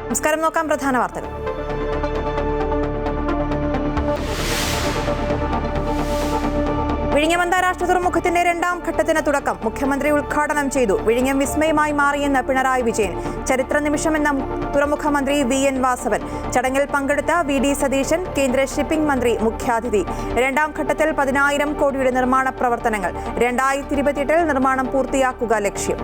നമസ്കാരം. നോക്കാം പ്രധാന വാർത്തകൾ. വിഴിഞ്ഞം അന്താരാഷ്ട്ര തുറമുഖത്തിന്റെ രണ്ടാം ഘട്ടത്തിന് തുടക്കം. മുഖ്യമന്ത്രി ഉദ്ഘാടനം ചെയ്തു. വിഴിഞ്ഞം വിസ്മയമായി മാറിയെന്ന് പിണറായി വിജയൻ. ചരിത്ര നിമിഷമെന്ന തുറമുഖ മന്ത്രി VN വാസവൻ. ചടങ്ങിൽ പങ്കെടുത്ത VD സതീശൻ, കേന്ദ്ര ഷിപ്പിംഗ് മന്ത്രി മുഖ്യാതിഥി. രണ്ടാം ഘട്ടത്തിൽ 10,000 കോടിയുടെ നിർമ്മാണ പ്രവർത്തനങ്ങൾ. 2028 നിർമ്മാണം പൂർത്തിയാക്കുക ലക്ഷ്യം.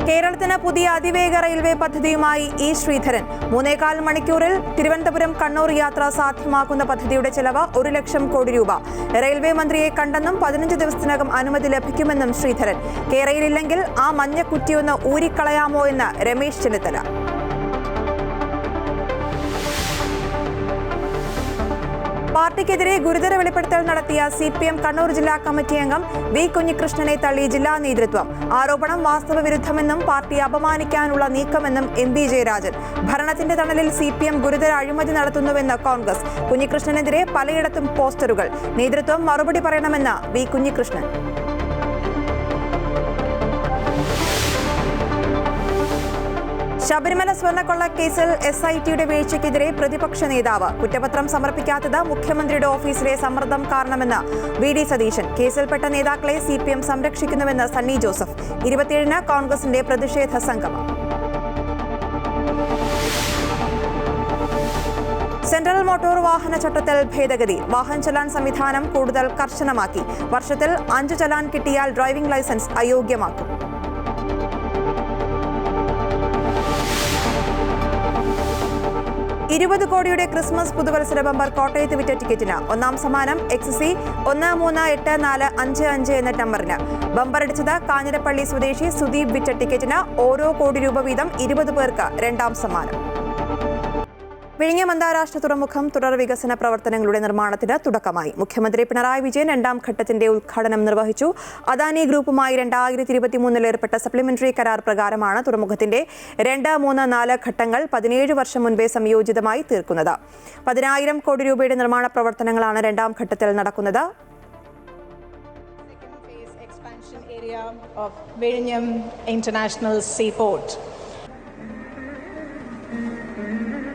കേരളത്തിന് പുതിയ അതിവേഗ റെയിൽവേ പദ്ധതിയുമായി E ശ്രീധരൻ. 3.25 മണിക്കൂറിൽ തിരുവനന്തപുരം കണ്ണൂർ യാത്ര സാധ്യമാക്കുന്ന പദ്ധതിയുടെ ചെലവ് 1 ലക്ഷം കോടി രൂപ. റെയിൽവേ മന്ത്രിയെ കണ്ടെന്നും 15 ദിവസത്തിനകം അനുമതി ലഭിക്കുമെന്നും ശ്രീധരൻ. കേരളയിലില്ലെങ്കിൽ ആ മഞ്ഞ കുറ്റിയൊന്ന് ഊരിക്കളയാമോ എന്ന് രമേശ് ചെന്നിത്തല. പാർട്ടിക്കെതിരെ ഗുരുതര വെളിപ്പെടുത്തൽ നടത്തിയ CPM കണ്ണൂർ ജില്ലാ കമ്മിറ്റി അംഗം V കുഞ്ഞികൃഷ്ണനെ തള്ളി ജില്ലാ നേതൃത്വം. ആരോപണം വാസ്തവവിരുദ്ധമെന്നും പാർട്ടി അപമാനിക്കാനുള്ള നീക്കമെന്നും MP ജയരാജൻ. ഭരണത്തിന്റെ തണലിൽ CPM ഗുരുതര അഴിമതി നടത്തുന്നുവെന്ന് കോൺഗ്രസ്. കുഞ്ഞികൃഷ്ണനെതിരെ പലയിടത്തും പോസ്റ്ററുകൾ. നേതൃത്വം മറുപടി പറയണമെന്ന് V കുഞ്ഞികൃഷ്ണൻ. ശബരിമല സ്വർണ്ണക്കൊള്ളക്കേസിൽ SITയുടെ വീഴ്ചയ്ക്കെതിരെ പ്രതിപക്ഷ നേതാവ്. കുറ്റപത്രം സമർപ്പിക്കാത്തത് മുഖ്യമന്ത്രിയുടെ ഓഫീസിലെ സമ്മർദ്ദം കാരണമെന്ന് VD സതീശൻ. കേസിൽപ്പെട്ട നേതാക്കളെ CPM സംരക്ഷിക്കുന്നുവെന്ന് സണ്ണി ജോസഫ്. 27-ന് കോൺഗ്രസിന്റെ പ്രതിഷേധ സംഗമം. സെൻട്രൽ മോട്ടോർ വാഹന ചട്ടത്തിൽ ഭേദഗതി. വാഹന ചലാൻ സംവിധാനം കൂടുതൽ കർശനമാക്കി. വർഷത്തിൽ 5 ചലാൻ കിട്ടിയാൽ ഡ്രൈവിംഗ് ലൈസൻസ് അയോഗ്യമാക്കും. 20 കോടിയുടെ ക്രിസ്മസ് പുതുവത്സര ബമ്പർ കോട്ടയത്ത് വിറ്റ ടിക്കറ്റിന്. ഒന്നാം സമ്മാനം XC 138455 എന്ന നമ്പറിന്. ബമ്പർ അടിച്ചത് കാഞ്ഞിരപ്പള്ളി സ്വദേശി സുദീപ്. വിറ്റ ടിക്കറ്റിന് ഓരോ കോടി രൂപ വീതം 20 പേർക്ക് രണ്ടാം സമ്മാനം. വിഴിഞ്ഞം അന്താരാഷ്ട്ര തുറമുഖം തുടർ വികസന പ്രവർത്തനങ്ങളുടെ നിർമ്മാണത്തിന് തുടക്കമായി. മുഖ്യമന്ത്രി പിണറായി വിജയൻ രണ്ടാം ഘട്ടത്തിന്റെ ഉദ്ഘാടനം നിർവഹിച്ചു. അദാനി ഗ്രൂപ്പുമായി 2023 ഏർപ്പെട്ട സപ്ലിമെന്ററി കരാർ പ്രകാരമാണ് തുറമുഖത്തിന്റെ 2, 3, 4 ഘട്ടങ്ങൾ 17 വർഷം മുൻപേ സംയോജിതമായി തീർക്കുന്നത്. 10,000 കോടി രൂപയുടെ നിർമ്മാണ പ്രവർത്തനങ്ങളാണ് രണ്ടാം ഘട്ടത്തിൽ നടക്കുന്നത്.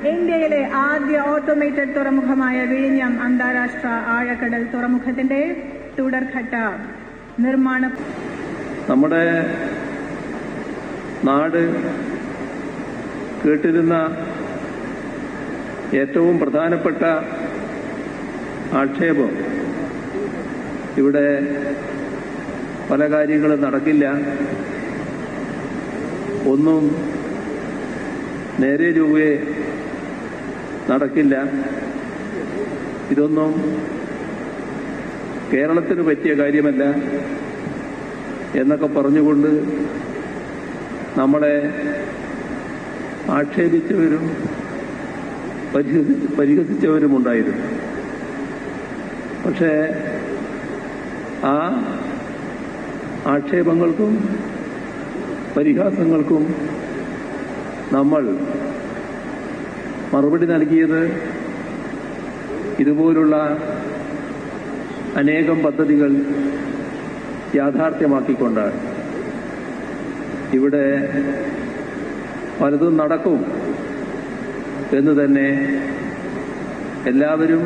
ഇന്ത്യയിലെ ആദ്യ ഓട്ടോമേറ്റഡ് തുറമുഖമായ വിഴിഞ്ഞം അന്താരാഷ്ട്ര ആഴക്കടൽ തുറമുഖത്തിന്റെ തുടർഘട്ട നിർമ്മാണം. നമ്മുടെ നാട് കേട്ടിരുന്ന ഏറ്റവും പ്രധാനപ്പെട്ട ആക്ഷേപം ഇവിടെ പല കാര്യങ്ങളും നടക്കില്ല, ഒന്നും നേരെ രൂപയെ നടക്കില്ല, ഇതൊന്നും കേരളത്തിന് പറ്റിയ കാര്യമല്ല എന്നൊക്കെ പറഞ്ഞുകൊണ്ട് നമ്മളെ ആക്ഷേപിച്ചവരും പരിഹസിച്ചവരുമുണ്ടായിരുന്നു. പക്ഷേ ആ ആക്ഷേപങ്ങൾക്കും പരിഹാസങ്ങൾക്കും നമ്മൾ മറുപടി നൽകിയത് ഇതുപോലുള്ള അനേകം പദ്ധതികൾ യാഥാർത്ഥ്യമാക്കിക്കൊണ്ടാണ്. ഇവിടെ പലതും നടക്കും എന്ന് തന്നെ എല്ലാവരും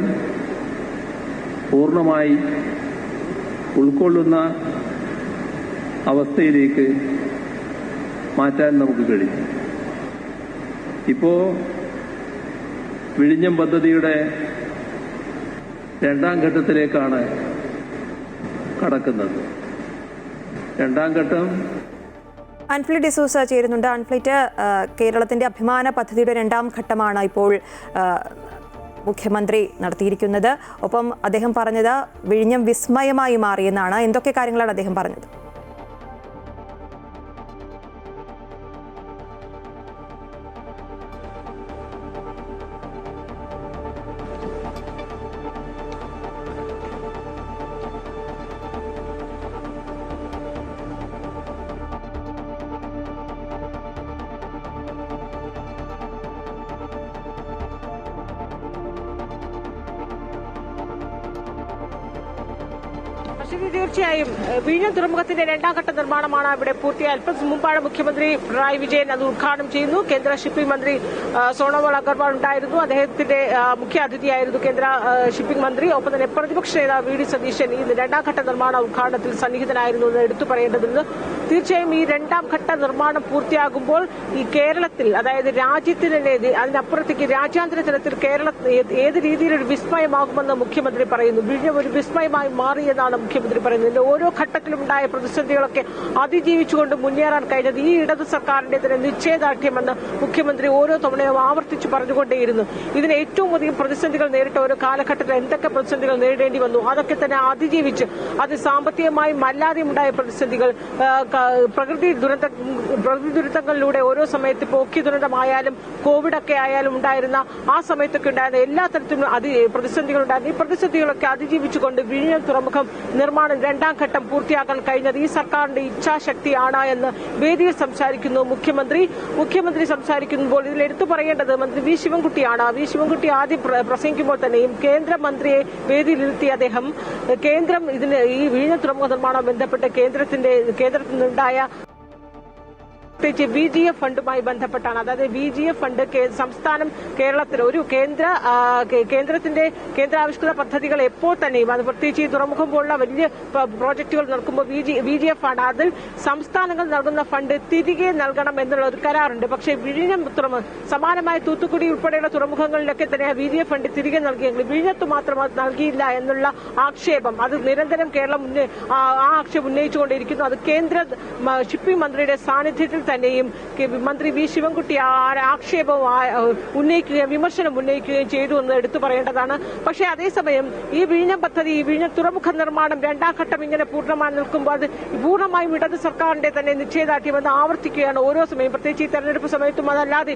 പൂർണ്ണമായി ഉൾക്കൊള്ളുന്ന അവസ്ഥയിലേക്ക് മാറ്റാൻ നമുക്ക് കഴിയും. ഇപ്പോൾ വിഴിഞ്ഞം പദ്ധതിയുടെ രണ്ടാം ഘട്ടത്തിലേക്കാണ് കടക്കുന്നത്. രണ്ടാം ഘട്ടം അൻഫ്ലിറ്റ് ഡിസൂസ ചേരുന്നുണ്ട്. അൻഫ്ലിറ്റ്, കേരളത്തിന്റെ അഭിമാന പദ്ധതിയുടെ രണ്ടാം ഘട്ടമാണ് ഇപ്പോൾ മുഖ്യമന്ത്രി നടത്തിയിരിക്കുന്നത്. ഒപ്പം അദ്ദേഹം പറഞ്ഞത് വിഴിഞ്ഞം വിസ്മയമായി മാറിയെന്നാണ്. എന്തൊക്കെ കാര്യങ്ങളാണ് അദ്ദേഹം പറഞ്ഞത്? തീർച്ചയായും വിഴിഞ്ഞം തുറമുഖത്തിന്റെ രണ്ടാം ഘട്ട നിർമ്മാണമാണ് ഇവിടെ പൂർത്തിയായി. അല്പം മുമ്പാണ് മുഖ്യമന്ത്രി പിണറായി വിജയൻ അത് ഉദ്ഘാടനം ചെയ്യുന്നു. കേന്ദ്ര ഷിപ്പിംഗ് മന്ത്രി സോണോവാൾ അഗർവാൾ ഉണ്ടായിരുന്നു. അദ്ദേഹത്തിന്റെ മുഖ്യ അതിഥിയായിരുന്നു കേന്ദ്ര ഷിപ്പിംഗ് മന്ത്രി. ഒപ്പം തന്നെ പ്രതിപക്ഷ നേതാവ് വി ഡി സതീശൻ ഈ രണ്ടാം ഘട്ട നിർമ്മാണ ഉദ്ഘാടനത്തിൽ സന്നിഹിതനായിരുന്നു എന്ന് എടുത്തു പറയേണ്ടതുണ്ട്. തീർച്ചയായും ഈ രണ്ടാം ഘട്ട നിർമ്മാണം പൂർത്തിയാകുമ്പോൾ ഈ കേരളത്തിൽ, അതായത് രാജ്യത്തിന് തന്നെ അതിനപ്പുറത്തേക്ക് രാജ്യാന്തര തലത്തിൽ കേരളത്തിൽ ഏത് രീതിയിലൊരു വിസ്മയമാകുമെന്ന് മുഖ്യമന്ത്രി പറയുന്നു. വിഴിഞ്ഞം ഒരു വിസ്മയമായി മാറിയെന്നാണ് മുഖ്യമന്ത്രി പറയുന്നത്. ഓരോ ഘട്ടത്തിലും ഉണ്ടായ പ്രതിസന്ധികളൊക്കെ അതിജീവിച്ചുകൊണ്ട് മുന്നേറാൻ കഴിഞ്ഞത് ഈ ഇടതു സർക്കാരിന്റെ തന്നെ നിശ്ചയദാർഢ്യമെന്ന് മുഖ്യമന്ത്രി ഓരോ തവണയും ആവർത്തിച്ച് പറഞ്ഞുകൊണ്ടേയിരുന്നു. ഇതിന് ഏറ്റവും അധികം പ്രതിസന്ധികൾ നേരിട്ട ഒരു കാലഘട്ടത്തിൽ എന്തൊക്കെ പ്രതിസന്ധികൾ നേരിടേണ്ടി വന്നു അതൊക്കെ തന്നെ അതിജീവിച്ച് അത് സാമ്പത്തികമായും അല്ലാതെയും ഉണ്ടായ പ്രതിസന്ധികൾ, പ്രകൃതി ദുരന്തങ്ങളിലൂടെ ഓരോ സമയത്ത് പോക്കി ദുരന്തമായാലും കോവിഡൊക്കെ ആയാലും ഉണ്ടായിരുന്ന ആ സമയത്തൊക്കെ ഉണ്ടായിരുന്ന എല്ലാ തരത്തിലും പ്രതിസന്ധികൾ ഉണ്ടായിരുന്നു. ഈ പ്രതിസന്ധികളൊക്കെ അതിജീവിച്ചുകൊണ്ട് വിഴിഞ്ഞം തുറമുഖം നിർമ്മാണം രണ്ടാം ഘട്ടം പൂർത്തിയാക്കാൻ കഴിഞ്ഞത് ഈ സർക്കാരിന്റെ ഇച്ഛാശക്തിയാണ് എന്ന് വേദിയിൽ സംസാരിക്കുന്നു മുഖ്യമന്ത്രി സംസാരിക്കുമ്പോൾ ഇതിൽ എടുത്തു പറയേണ്ടത് മന്ത്രി വി ശിവൻകുട്ടിയാണ്. വി ശിവൻകുട്ടി ആദ്യം പ്രസംഗിക്കുമ്പോൾ തന്നെയും കേന്ദ്രമന്ത്രിയെ വേദിയിലിരുത്തി അദ്ദേഹം കേന്ദ്രം ഈ വിഴിഞ്ഞം തുറമുഖ നിർമ്മാണം ബന്ധപ്പെട്ട് കേന്ദ്രത്തിൽ നിന്നുണ്ടായ പ്രത്യേകിച്ച് VGF ഫണ്ടുമായി ബന്ധപ്പെട്ടാണ്. അതായത് VGF ഫണ്ട് സംസ്ഥാനം കേരളത്തിൽ ഒരു കേന്ദ്രത്തിന്റെ കേന്ദ്രാവിഷ്കൃത പദ്ധതികൾ എപ്പോൾ തന്നെയും അത് പ്രത്യേകിച്ച് ഈ തുറമുഖം പോലുള്ള വലിയ പ്രോജക്ടുകൾ നടക്കുമ്പോൾ VGF ആണ്. അതിൽ സംസ്ഥാനങ്ങൾ നൽകുന്ന ഫണ്ട് തിരികെ നൽകണം എന്നുള്ള ഒരു കരാറുണ്ട്. പക്ഷേ വിഴിഞ്ഞം സമാനമായ തൂത്തുക്കുടി ഉൾപ്പെടെയുള്ള തുറമുഖങ്ങളിലൊക്കെ തന്നെ VGF ഫണ്ട് തിരികെ നൽകിയെങ്കിലും വിഴിഞ്ഞത്ത് മാത്രം അത് നൽകിയില്ല എന്നുള്ള ആക്ഷേപം അത് നിരന്തരം കേരളം ആ ആക്ഷേപം ഉന്നയിച്ചുകൊണ്ടിരിക്കുന്നു. അത് കേന്ദ്ര ഷിപ്പിംഗ് മന്ത്രിയുടെ സാന്നിധ്യത്തിൽ തന്നെയും മന്ത്രി വി ശിവൻകുട്ടി വിമർശനം ഉന്നയിക്കുകയും ചെയ്തു എന്ന് എടുത്തു പറയേണ്ടതാണ്. പക്ഷേ അതേസമയം ഈ വിഴിഞ്ഞം പദ്ധതി, ഈ വിഴിഞ്ഞം തുറമുഖ നിർമ്മാണം രണ്ടാം ഘട്ടം ഇങ്ങനെ പൂർണ്ണമായി നിൽക്കുമ്പോൾ അത് പൂർണ്ണമായും ഇടത് സർക്കാരിന്റെ തന്നെ നിശ്ചയദാർഢ്യമെന്ന് ആവർത്തിക്കുകയാണ് ഓരോ സമയം. പ്രത്യേകിച്ച് ഈ തെരഞ്ഞെടുപ്പ് സമയത്തും അതല്ലാതെ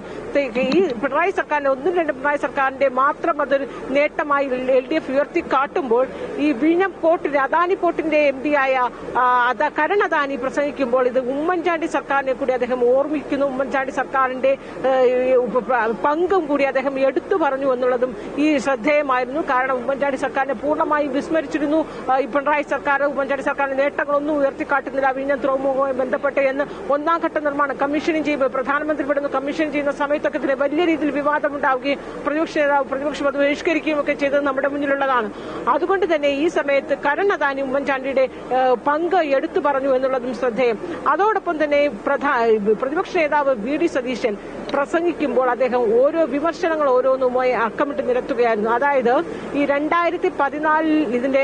ഈ പിണറായി സർക്കാരിന്റെ പിണറായി സർക്കാരിന്റെ മാത്രം അതൊരു നേട്ടമായി LDF ഉയർത്തിക്കാട്ടുമ്പോൾ ഈ വിഴിഞ്ഞം പോർട്ടിന്റെ അദാനി പോർട്ടിന്റെ MP ആയ കരൺ അദാനി പ്രസംഗിക്കുമ്പോൾ ഇത് ഉമ്മൻചാണ്ടി സർക്കാരിനെ കൂടി അദ്ദേഹം ഓർമ്മിക്കുന്നു. ഉമ്മൻചാണ്ടി സർക്കാരിന്റെ പങ്കും കൂടി അദ്ദേഹം എടുത്തു പറഞ്ഞു എന്നുള്ളതും ഈ ശ്രദ്ധേയമായിരുന്നു. കാരണം ഉമ്മൻചാണ്ടി സർക്കാരിനെ പൂർണ്ണമായും വിസ്മരിച്ചിരുന്നു ഈ പിണറായി സർക്കാർ. ഉമ്മൻചാണ്ടി സർക്കാരിന്റെ നേട്ടങ്ങളൊന്നും ഉയർത്തിക്കാട്ടുന്നില്ല വിഴിഞ്ഞം തുറമുഖവുമായി ബന്ധപ്പെട്ട് എന്ന് ഒന്നാം ഘട്ട നിർമ്മാണം കമ്മീഷനിങ് ചെയ്യുമ്പോൾ പ്രധാനമന്ത്രി ഇവിടുന്ന് കമ്മീഷൻ ചെയ്യുന്ന സമയത്തൊക്കെ ഇതിന് വലിയ രീതിയിൽ വിവാദമുണ്ടാവുകയും പ്രതിപക്ഷം അത് ബഹിഷ്കരിക്കുകയും ഒക്കെ ചെയ്തത് നമ്മുടെ മുന്നിലുള്ളതാണ്. അതുകൊണ്ട് തന്നെ ഈ സമയത്ത് കരൺ അദാനി ഉമ്മൻചാണ്ടിയുടെ പങ്ക് എടുത്തു പറഞ്ഞു എന്നുള്ളതും ശ്രദ്ധേയം. അതോടൊപ്പം തന്നെ പ്രതിപക്ഷ നേതാവ് വി ഡി സതീശൻ പ്രസംഗിക്കുമ്പോൾ അദ്ദേഹം ഓരോ വിമർശനങ്ങൾ ഓരോന്നുമായി അക്കമിട്ട് നിരത്തുകയായിരുന്നു. അതായത് ഈ 2014 ഇതിന്റെ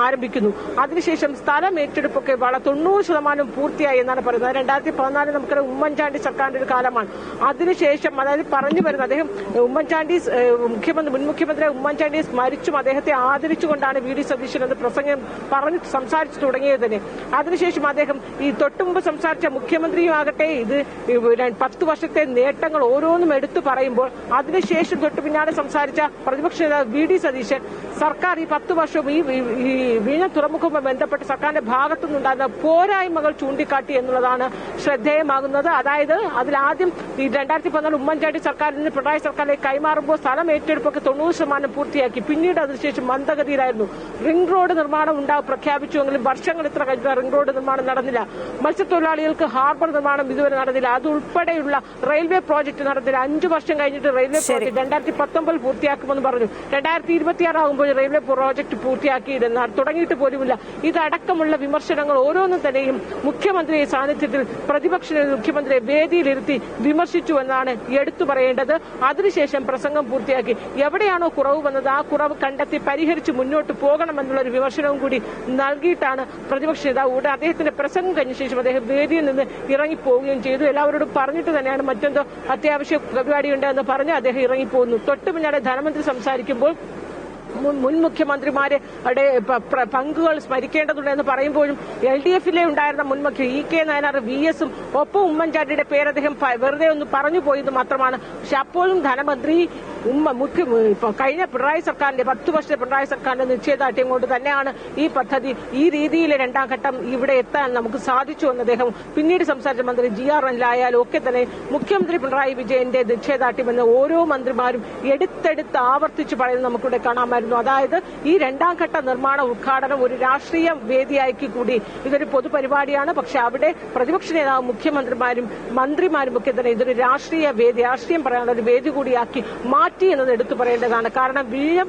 ആരംഭിക്കുന്നു. അതിനുശേഷം സ്ഥലം ഏറ്റെടുപ്പൊക്കെ 90% പൂർത്തിയായി എന്നാണ് പറയുന്നത്. 2014 നമുക്കറിയാം ഉമ്മൻചാണ്ടി സർക്കാരിന്റെ ഒരു കാലമാണ്. അതിനുശേഷം അതായത് പറഞ്ഞു വരുന്നത് അദ്ദേഹം മുൻ മുഖ്യമന്ത്രി ഉമ്മൻചാണ്ടിയെ സ്മരിച്ചും അദ്ദേഹത്തെ ആദരിച്ചുകൊണ്ടാണ് വി ഡി സതീശൻ അത് പറഞ്ഞു സംസാരിച്ചു തുടങ്ങിയത് തന്നെ. അതിനുശേഷം അദ്ദേഹം ഈ തൊട്ടുമുമ്പ് സംസാരിച്ച മുഖ്യമന്ത്രിയുമാകട്ടെ ഇത് 10 വർഷത്തെ നേട്ടങ്ങൾ ഓരോന്നും എടുത്തു പറയുമ്പോൾ അതിനുശേഷം തൊട്ടു പിന്നാലെ സംസാരിച്ച പ്രതിപക്ഷ നേതാവ് വി ഡി സതീശൻ സർക്കാർ ഈ 10 വർഷവും ഈ വിഴിഞ്ഞം തുറമുഖവുമായി ബന്ധപ്പെട്ട് സർക്കാരിന്റെ ഭാഗത്തുനിന്നുണ്ടാകുന്ന പോരായ്മകൾ ചൂണ്ടിക്കാട്ടി എന്നുള്ളതാണ് ശ്രദ്ധേയമാകുന്നത്. അതായത് അതിലാദ്യം ഈ 2014 ഉമ്മൻചാണ്ടി സർക്കാരിൽ നിന്ന് പിണറായി സർക്കാരിലേക്ക് കൈമാറുമ്പോൾ സ്ഥലം ഏറ്റെടുപ്പൊക്കെ 90% പൂർത്തിയാക്കി. പിന്നീട് അതിനുശേഷം മന്ദഗതിയിലായിരുന്നു. റിംഗ് റോഡ് നിർമ്മാണം പ്രഖ്യാപിച്ചുവെങ്കിലും വർഷങ്ങൾ ഇത്ര കഴിഞ്ഞ റിംഗ് റോഡ് നിർമ്മാണം നടന്നില്ല. മത്സ്യത്തൊഴിലാളികൾക്ക് ഹാർബർ നിർമ്മാണം ഇതുവരെ നടന്നില്ല. അതുൾപ്പെടെയുള്ള റെയിൽവേ പ്രോജക്ട് നടന്നില്ല. 5 വർഷം കഴിഞ്ഞിട്ട് റെയിൽവേ പ്രോജക്ട് 2019 പൂർത്തിയാക്കുമെന്ന് പറഞ്ഞു. 2026 ആകുമ്പോൾ റെയിൽവേ പ്രോജക്ട് പൂർത്തിയാക്കിയില്ലെന്ന് തുടങ്ങിയിട്ട് പോലുമില്ല. ഇതടക്കമുള്ള വിമർശനങ്ങൾ ഓരോന്നും തന്നെയും മുഖ്യമന്ത്രിയുടെ സാന്നിധ്യത്തിൽ മുഖ്യമന്ത്രിയെ വേദിയിലിരുത്തി വിമർശിച്ചു എന്നാണ് എടുത്തു പറയേണ്ടത്. അതിനുശേഷം പ്രസംഗം പൂർത്തിയാക്കി എവിടെയാണോ കുറവ് വന്നത് ആ കുറവ് കണ്ടെത്തി പരിഹരിച്ച് മുന്നോട്ട് പോകണമെന്നുള്ള ഒരു വിമർശനവും കൂടി നൽകിയിട്ടാണ് പ്രതിപക്ഷ നേതാവ് അദ്ദേഹത്തിന്റെ പ്രസംഗം കഴിഞ്ഞ ശേഷം അദ്ദേഹം വേദിയിൽ നിന്ന് ഇറങ്ങിപ്പോവുകയും ചെയ്തു. എല്ലാവരോടും പറഞ്ഞിട്ട് തന്നെയാണ് മറ്റെന്തോ അത്യാവശ്യ പരിപാടിയുണ്ട് എന്ന് പറഞ്ഞ് അദ്ദേഹം ഇറങ്ങിപ്പോകുന്നു. തൊട്ടു പിന്നാലെ ധനമന്ത്രി സംസാരിക്കുമ്പോൾ മുൻ മുഖ്യമന്ത്രിമാരുടെ പങ്കുകൾ സ്മരിക്കേണ്ടതുണ്ട് എന്ന് പറയുമ്പോഴും LDFിലെ ഉണ്ടായിരുന്ന മുൻ മുഖ്യ EK നായനാർ VS ഒപ്പം ഉമ്മൻചാണ്ടിയുടെ പേര് അദ്ദേഹം വെറുതെ ഒന്ന് പറഞ്ഞു പോയത് മാത്രമാണ്. പക്ഷെ അപ്പോഴും ധനമന്ത്രി കഴിഞ്ഞ പിണറായി സർക്കാരിന്റെ 10 വർഷത്തെ പിണറായി സർക്കാരിന്റെ നിശ്ചയദാർഢ്യം കൊണ്ട് തന്നെയാണ് ഈ പദ്ധതി ഈ രീതിയിലെ രണ്ടാം ഘട്ടം ഇവിടെ എത്താൻ നമുക്ക് സാധിച്ചു എന്ന് അദ്ദേഹം പിന്നീട് സംസാരിച്ച മന്ത്രി GR അനിലായാലും ഒക്കെ തന്നെ മുഖ്യമന്ത്രി പിണറായി വിജയന്റെ നിശ്ചയദാർഢ്യമെന്ന് ഓരോ മന്ത്രിമാരും എടുത്തെടുത്ത് ആവർത്തിച്ച് പറയുന്നത് നമുക്കിവിടെ കാണാമായിരുന്നു. അതായത് ഈ രണ്ടാം ഘട്ട നിർമ്മാണ ഉദ്ഘാടനം ഒരു രാഷ്ട്രീയ വേദിയാക്കി കൂടി ഇതൊരു പൊതുപരിപാടിയാണ്. പക്ഷെ അവിടെ പ്രതിപക്ഷ നേതാവ് മുഖ്യമന്ത്രിമാരും മന്ത്രിമാരും ഒക്കെ തന്നെ ഇതൊരു രാഷ്ട്രീയ വേദി, രാഷ്ട്രീയം പറയാനുള്ള ഒരു വേദി കൂടിയാക്കി മാറ്റി എന്നത് എടുത്തു പറയേണ്ടതാണ്. കാരണം വിഴിഞ്ഞം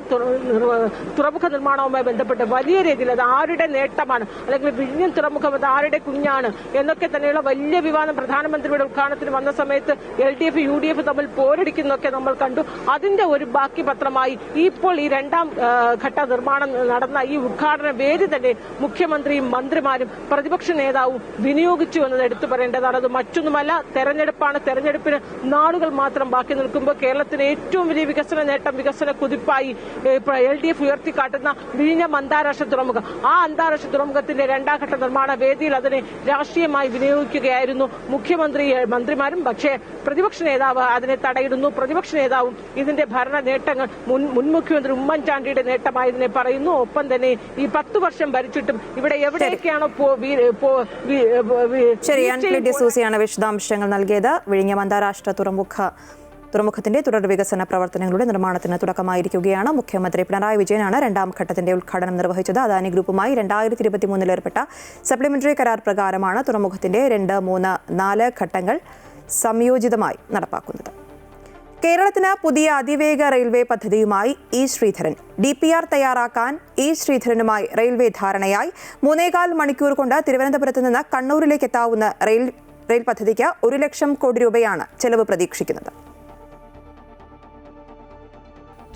തുറമുഖ നിർമ്മാണവുമായി ബന്ധപ്പെട്ട് വലിയ രീതിയിൽ അത് ആരുടെ നേട്ടമാണ്, അല്ലെങ്കിൽ വിഴിഞ്ഞം തുറമുഖം അത് ആരുടെ കുഞ്ഞാണ് എന്നൊക്കെ തന്നെയുള്ള വലിയ വിവാദം പ്രധാനമന്ത്രിയുടെ ഉദ്ഘാടനത്തിന് വന്ന സമയത്ത് LDF UDF തമ്മിൽ പോരടിക്കുന്നൊക്കെ നമ്മൾ കണ്ടു. അതിന്റെ ഒരു ബാക്കി പത്രമായി ഇപ്പോൾ ഈ രണ്ടാം ഘട്ട നിർമ്മാണം നടന്ന ഈ ഉദ്ഘാടന വേദി തന്നെ മുഖ്യമന്ത്രിയും മന്ത്രിമാരും പ്രതിപക്ഷ നേതാവും വിനിയോഗിച്ചു എന്നത് എടുത്തു പറയേണ്ടതാണ്. അത് മറ്റൊന്നുമല്ല, തെരഞ്ഞെടുപ്പാണ്. തെരഞ്ഞെടുപ്പിന് നാളുകൾ മാത്രം ബാക്കി നിൽക്കുമ്പോൾ കേരളത്തിന് ഏറ്റവും വലിയ വികസന നേട്ടം, വികസന കുതിപ്പായി LDF ഉയർത്തിക്കാട്ടുന്ന വിഴിഞ്ഞം അന്താരാഷ്ട്ര തുറമുഖം, ആ അന്താരാഷ്ട്ര തുറമുഖത്തിന്റെ രണ്ടാം ഘട്ട നിർമ്മാണ വേദിയിൽ അതിനെ രാഷ്ട്രീയമായി വിനിയോഗിക്കുകയായിരുന്നു മുഖ്യമന്ത്രി മന്ത്രിമാരും. പക്ഷേ പ്രതിപക്ഷ നേതാവ് അതിനെ തടയിടുന്നു. പ്രതിപക്ഷ നേതാവും ഇതിന്റെ ഭരണ നേട്ടങ്ങൾ മുൻ മുഖ്യമന്ത്രി ഉമ്മൻചാണ്ടിയുടെ നേട്ടമായി ഇതിനെ പറയുന്നു. ഒപ്പം തന്നെ ഈ 10 വർഷം ഭരിച്ചിട്ടും ഇവിടെ എവിടേക്കാണോ ഡിസൂസിയാണ് വിശദാംശങ്ങൾ നൽകിയത്. വിഴിഞ്ഞം അന്താരാഷ്ട്ര തുറമുഖത്തിന്റെ തുടർ വികസന പ്രവർത്തനങ്ങളുടെ നിർമ്മാണത്തിന് തുടക്കമായിരിക്കുകയാണ്. മുഖ്യമന്ത്രി പിണറായി വിജയനാണ് രണ്ടാം ഘട്ടത്തിന്റെ ഉദ്ഘാടനം നിർവഹിച്ചത്. അദാനി ഗ്രൂപ്പുമായി 2023 ഏർപ്പെട്ട സപ്ലിമെന്ററി കരാർ പ്രകാരമാണ് തുറമുഖത്തിന്റെ 2, 3, 4 ഘട്ടങ്ങൾ സംയോജിതമായി നടപ്പാക്കുന്നത്. കേരളത്തിന് പുതിയ അതിവേഗ റെയിൽവേ പദ്ധതിയുമായി ശ്രീധരൻ. DPR തയ്യാറാക്കാൻ ശ്രീധരനുമായി റെയിൽവേ ധാരണയായി. 3.25 മണിക്കൂർ കൊണ്ട് തിരുവനന്തപുരത്ത് നിന്ന് കണ്ണൂരിലേക്ക് എത്താവുന്ന റെയിൽ പദ്ധതിക്ക് 1 ലക്ഷം കോടി രൂപയാണ് ചെലവ് പ്രതീക്ഷിക്കുന്നത്.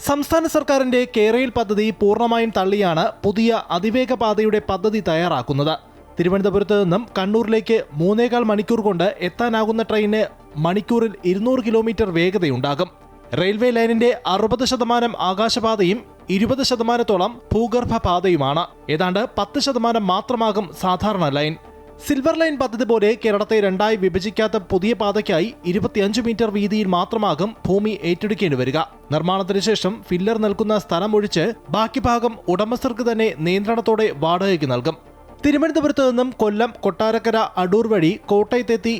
സംസ്ഥാന സർക്കാരിന്റെ കേരയിൽ പദ്ധതി പൂർണ്ണമായും തള്ളിയാണ് പുതിയ അതിവേഗ പാതയുടെ പദ്ധതി തയ്യാറാക്കുന്നത്. തിരുവനന്തപുരത്ത് നിന്നും കണ്ണൂരിലേക്ക് 3.25 മണിക്കൂർ കൊണ്ട് എത്താനാകുന്ന ട്രെയിന് മണിക്കൂറിൽ 200 കിലോമീറ്റർ വേഗതയുണ്ടാകും. റെയിൽവേ ലൈനിന്റെ 60% ആകാശപാതയും 20% ഭൂഗർഭ പാതയുമാണ്. ഏതാണ്ട് 10% മാത്രമാകും സാധാരണ ലൈൻ. സിൽവർ ലൈൻ പദ്ധതി പോലെ കേരളത്തെ രണ്ടായി വിഭജിക്കാത്ത പുതിയ പാതയ്ക്കായി 25 മീറ്റർ വീതിയിൽ മാത്രമാകും ഭൂമി ഏറ്റെടുക്കേണ്ടി വരിക. നിർമ്മാണത്തിന് ശേഷം ഫില്ലർ നൽകുന്ന സ്ഥലം ഒഴിച്ച് ബാക്കി ഭാഗം ഉടമസ്ഥർക്ക് തന്നെ നിയന്ത്രണത്തോടെ വാടകയ്ക്ക് നൽകും. തിരുവനന്തപുരത്ത് നിന്നും കൊല്ലം, കൊട്ടാരക്കര, അടൂർ വഴി കോട്ടയത്തെത്തി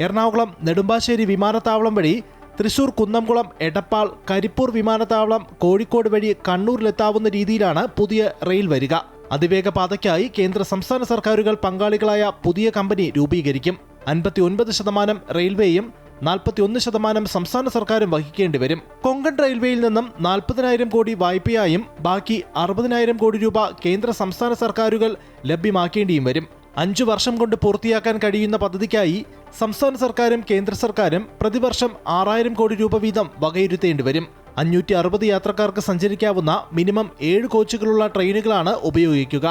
എറണാകുളം നെടുമ്പാശ്ശേരി വിമാനത്താവളം വഴി തൃശൂർ, കുന്നംകുളം, എടപ്പാൾ, കരിപ്പൂർ വിമാനത്താവളം, കോഴിക്കോട് വഴി കണ്ണൂരിലെത്താവുന്ന രീതിയിലാണ് പുതിയ റെയിൽ വരിക. അതിവേഗ പാതയ്ക്കായി കേന്ദ്ര സംസ്ഥാന സർക്കാരുകൾ പങ്കാളികളായ പുതിയ കമ്പനി രൂപീകരിക്കും. 59% റെയിൽവേയും 41% സംസ്ഥാന സർക്കാരും വഹിക്കേണ്ടി വരും. കൊങ്കൺ റെയിൽവേയിൽ നിന്നും 40,000 കോടി വായ്പയായും ബാക്കി 60,000 കോടി രൂപ കേന്ദ്ര സംസ്ഥാന സർക്കാരുകൾ ലഭ്യമാക്കേണ്ടിയും വരും. 5 വർഷം കൊണ്ട് പൂർത്തിയാക്കാൻ കഴിയുന്ന പദ്ധതിക്കായി സംസ്ഥാന സർക്കാരും കേന്ദ്ര സർക്കാരും പ്രതിവർഷം 6,000 കോടി രൂപ വീതം വകയിരുത്തേണ്ടി വരും. 560 യാത്രക്കാർക്ക് സഞ്ചരിക്കാവുന്ന മിനിമം 7 കോച്ചുകളുള്ള ട്രെയിനുകളാണ് ഉപയോഗിക്കുക.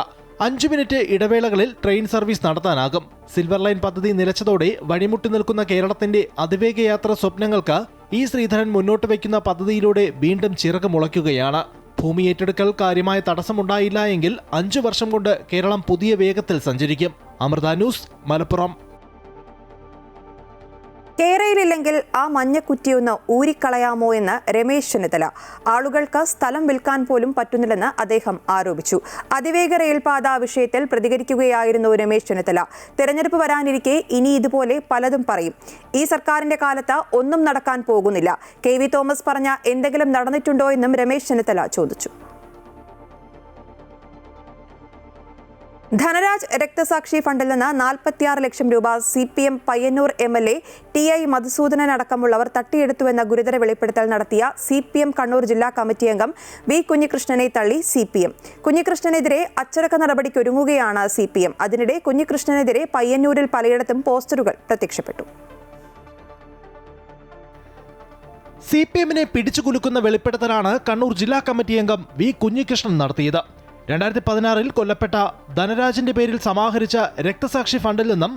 5 മിനിറ്റ് ഇടവേളകളിൽ ട്രെയിൻ സർവീസ് നടത്താനാകും. സിൽവർ ലൈൻ പദ്ധതി നിലച്ചതോടെ വഴിമുട്ടി നിൽക്കുന്ന കേരളത്തിന്റെ അതിവേഗ യാത്ര സ്വപ്നങ്ങൾക്ക് ശ്രീധരൻ മുന്നോട്ട് വയ്ക്കുന്ന പദ്ധതിയിലൂടെ വീണ്ടും ചിറക് മുളയ്ക്കുകയാണ്. ഭൂമി ഏറ്റെടുക്കൽ കാര്യമായ തടസ്സമുണ്ടായില്ല എങ്കിൽ 5 വർഷം കൊണ്ട് കേരളം പുതിയ വേഗത്തിൽ സഞ്ചരിക്കും. അമൃത ന്യൂസ്, മലപ്പുറം. കേരളയിലില്ലെങ്കിൽ ആ മഞ്ഞക്കുറ്റിയൊന്ന് ഊരിക്കളയാമോ എന്ന് രമേശ് ചെന്നിത്തല. ആളുകൾക്ക് സ്ഥലം വിൽക്കാൻ പോലും പറ്റുന്നില്ലെന്ന് അദ്ദേഹം ആരോപിച്ചു. അതിവേഗ റെയിൽപാത വിഷയത്തിൽ പ്രതികരിക്കുകയായിരുന്നു രമേശ് ചെന്നിത്തല. തെരഞ്ഞെടുപ്പ് വരാനിരിക്കെ ഇനി ഇതുപോലെ പലതും പറയും. ഈ സർക്കാരിന്റെ കാലത്ത് ഒന്നും നടക്കാൻ പോകുന്നില്ല. KV തോമസ് പറഞ്ഞ എന്തെങ്കിലും നടന്നിട്ടുണ്ടോ എന്നും രമേശ് ചെന്നിത്തല ചോദിച്ചു. ധനരാജ് രക്തസാക്ഷി ഫണ്ടിൽ നിന്ന് 46 ലക്ഷം രൂപ CPM Payyanur MLA TI Madhusoodanan അടക്കമുള്ളവർ തട്ടിയെടുത്തുവെന്ന ഗുരുതര വെളിപ്പെടുത്തൽ നടത്തിയ CPM കണ്ണൂർ ജില്ലാ കമ്മിറ്റി അംഗം V കുഞ്ഞികൃഷ്ണനെ തള്ളി CPM. കുഞ്ഞികൃഷ്ണനെതിരെ അച്ചടക്ക നടപടിക്കൊരുങ്ങുകയാണ് CPM. അതിനിടെ കുഞ്ഞികൃഷ്ണനെതിരെ പയ്യന്നൂരിൽ പലയിടത്തും പോസ്റ്ററുകൾ പ്രത്യക്ഷപ്പെട്ടു. CPMനെ പിടിച്ചുകുലുക്കുന്ന വെളിപ്പെടുത്തലാണ് കണ്ണൂർ ജില്ലാ കമ്മിറ്റി അംഗം V കുഞ്ഞികൃഷ്ണൻ നടത്തിയത്. 2016 കൊല്ലപ്പെട്ട ധനരാജിന്റെ പേരിൽ സമാഹരിച്ച രക്തസാക്ഷി ഫണ്ടിൽ നിന്നും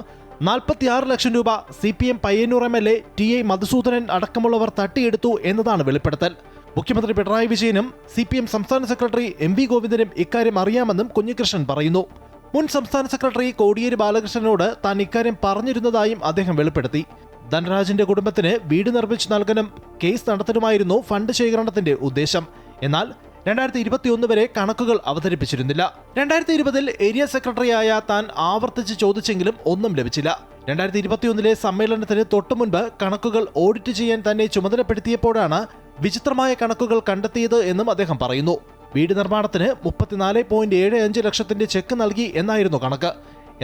46 ലക്ഷം രൂപ CPM Payyanur MLA TI Madhusoodanan അടക്കമുള്ളവർ തട്ടിയെടുത്തു എന്നതാണ് വെളിപ്പെടുത്തൽ. മുഖ്യമന്ത്രി പിണറായി വിജയനും CPM സംസ്ഥാന സെക്രട്ടറി MV ഗോവിന്ദനും ഇക്കാര്യം അറിയാമെന്നും കുഞ്ഞികൃഷ്ണൻ പറയുന്നു. മുൻ സംസ്ഥാന സെക്രട്ടറി കോടിയേരി ബാലകൃഷ്ണനോട് താൻ ഇക്കാര്യം പറഞ്ഞിരുന്നതായും അദ്ദേഹം വെളിപ്പെടുത്തി. ധനരാജിന്റെ കുടുംബത്തിന് വീട് നിർമ്മിച്ചു നൽകാനും കേസ് നടത്താനുമായിരുന്നു ഫണ്ട് ശേഖരണത്തിന്റെ ഉദ്ദേശം. എന്നാൽ 2021 വരെ കണക്കുകൾ അവതരിപ്പിച്ചിരുന്നില്ല. 2020 ഏരിയ സെക്രട്ടറിയായ താൻ ആവർത്തിച്ച് ചോദിച്ചെങ്കിലും ഒന്നും ലഭിച്ചില്ല. 2021 സമ്മേളനത്തിന് തൊട്ടുമുൻപ് കണക്കുകൾ ഓഡിറ്റ് ചെയ്യാൻ തന്നെ ചുമതലപ്പെടുത്തിയപ്പോഴാണ് വിചിത്രമായ കണക്കുകൾ കണ്ടെത്തിയത് എന്നും അദ്ദേഹം പറയുന്നു. വീട് നിർമ്മാണത്തിന് 34.75 ലക്ഷത്തിന്റെ ചെക്ക് നൽകി എന്നായിരുന്നു കണക്ക്.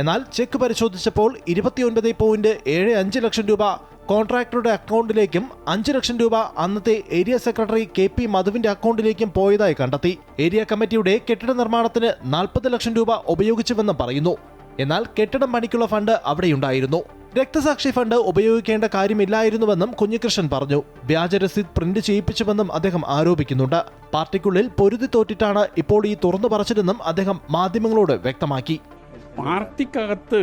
എന്നാൽ ചെക്ക് പരിശോധിച്ചപ്പോൾ 29.75 ലക്ഷം രൂപ കോൺട്രാക്ടറുടെ അക്കൗണ്ടിലേക്കും 5 ലക്ഷം രൂപ അന്നത്തെ ഏരിയ സെക്രട്ടറി KP മധുവിന്റെ അക്കൗണ്ടിലേക്കും പോയതായി കണ്ടെത്തി. ഏരിയ കമ്മിറ്റിയുടെ കെട്ടിട നിർമ്മാണത്തിന് 40 ലക്ഷം രൂപ ഉപയോഗിച്ചുവെന്നും പറയുന്നു. എന്നാൽ കെട്ടിടം പണിക്കുള്ള ഫണ്ട് അവിടെയുണ്ടായിരുന്നു. രക്തസാക്ഷി ഫണ്ട് ഉപയോഗിക്കേണ്ട കാര്യമില്ലായിരുന്നുവെന്നും കുഞ്ഞികൃഷ്ണൻ പറഞ്ഞു. വ്യാജ രസീത് പ്രിന്റ് ചെയ്യിപ്പിച്ചുവെന്നും അദ്ദേഹം ആരോപിക്കുന്നുണ്ട്. പാർട്ടിക്കുള്ളിൽ പൊരുതി തോറ്റിട്ടാണ് ഇപ്പോൾ ഈ തുറന്നു പറച്ചിലെന്നും അദ്ദേഹം മാധ്യമങ്ങളോട് വ്യക്തമാക്കി. പാർട്ടിക്കകത്ത്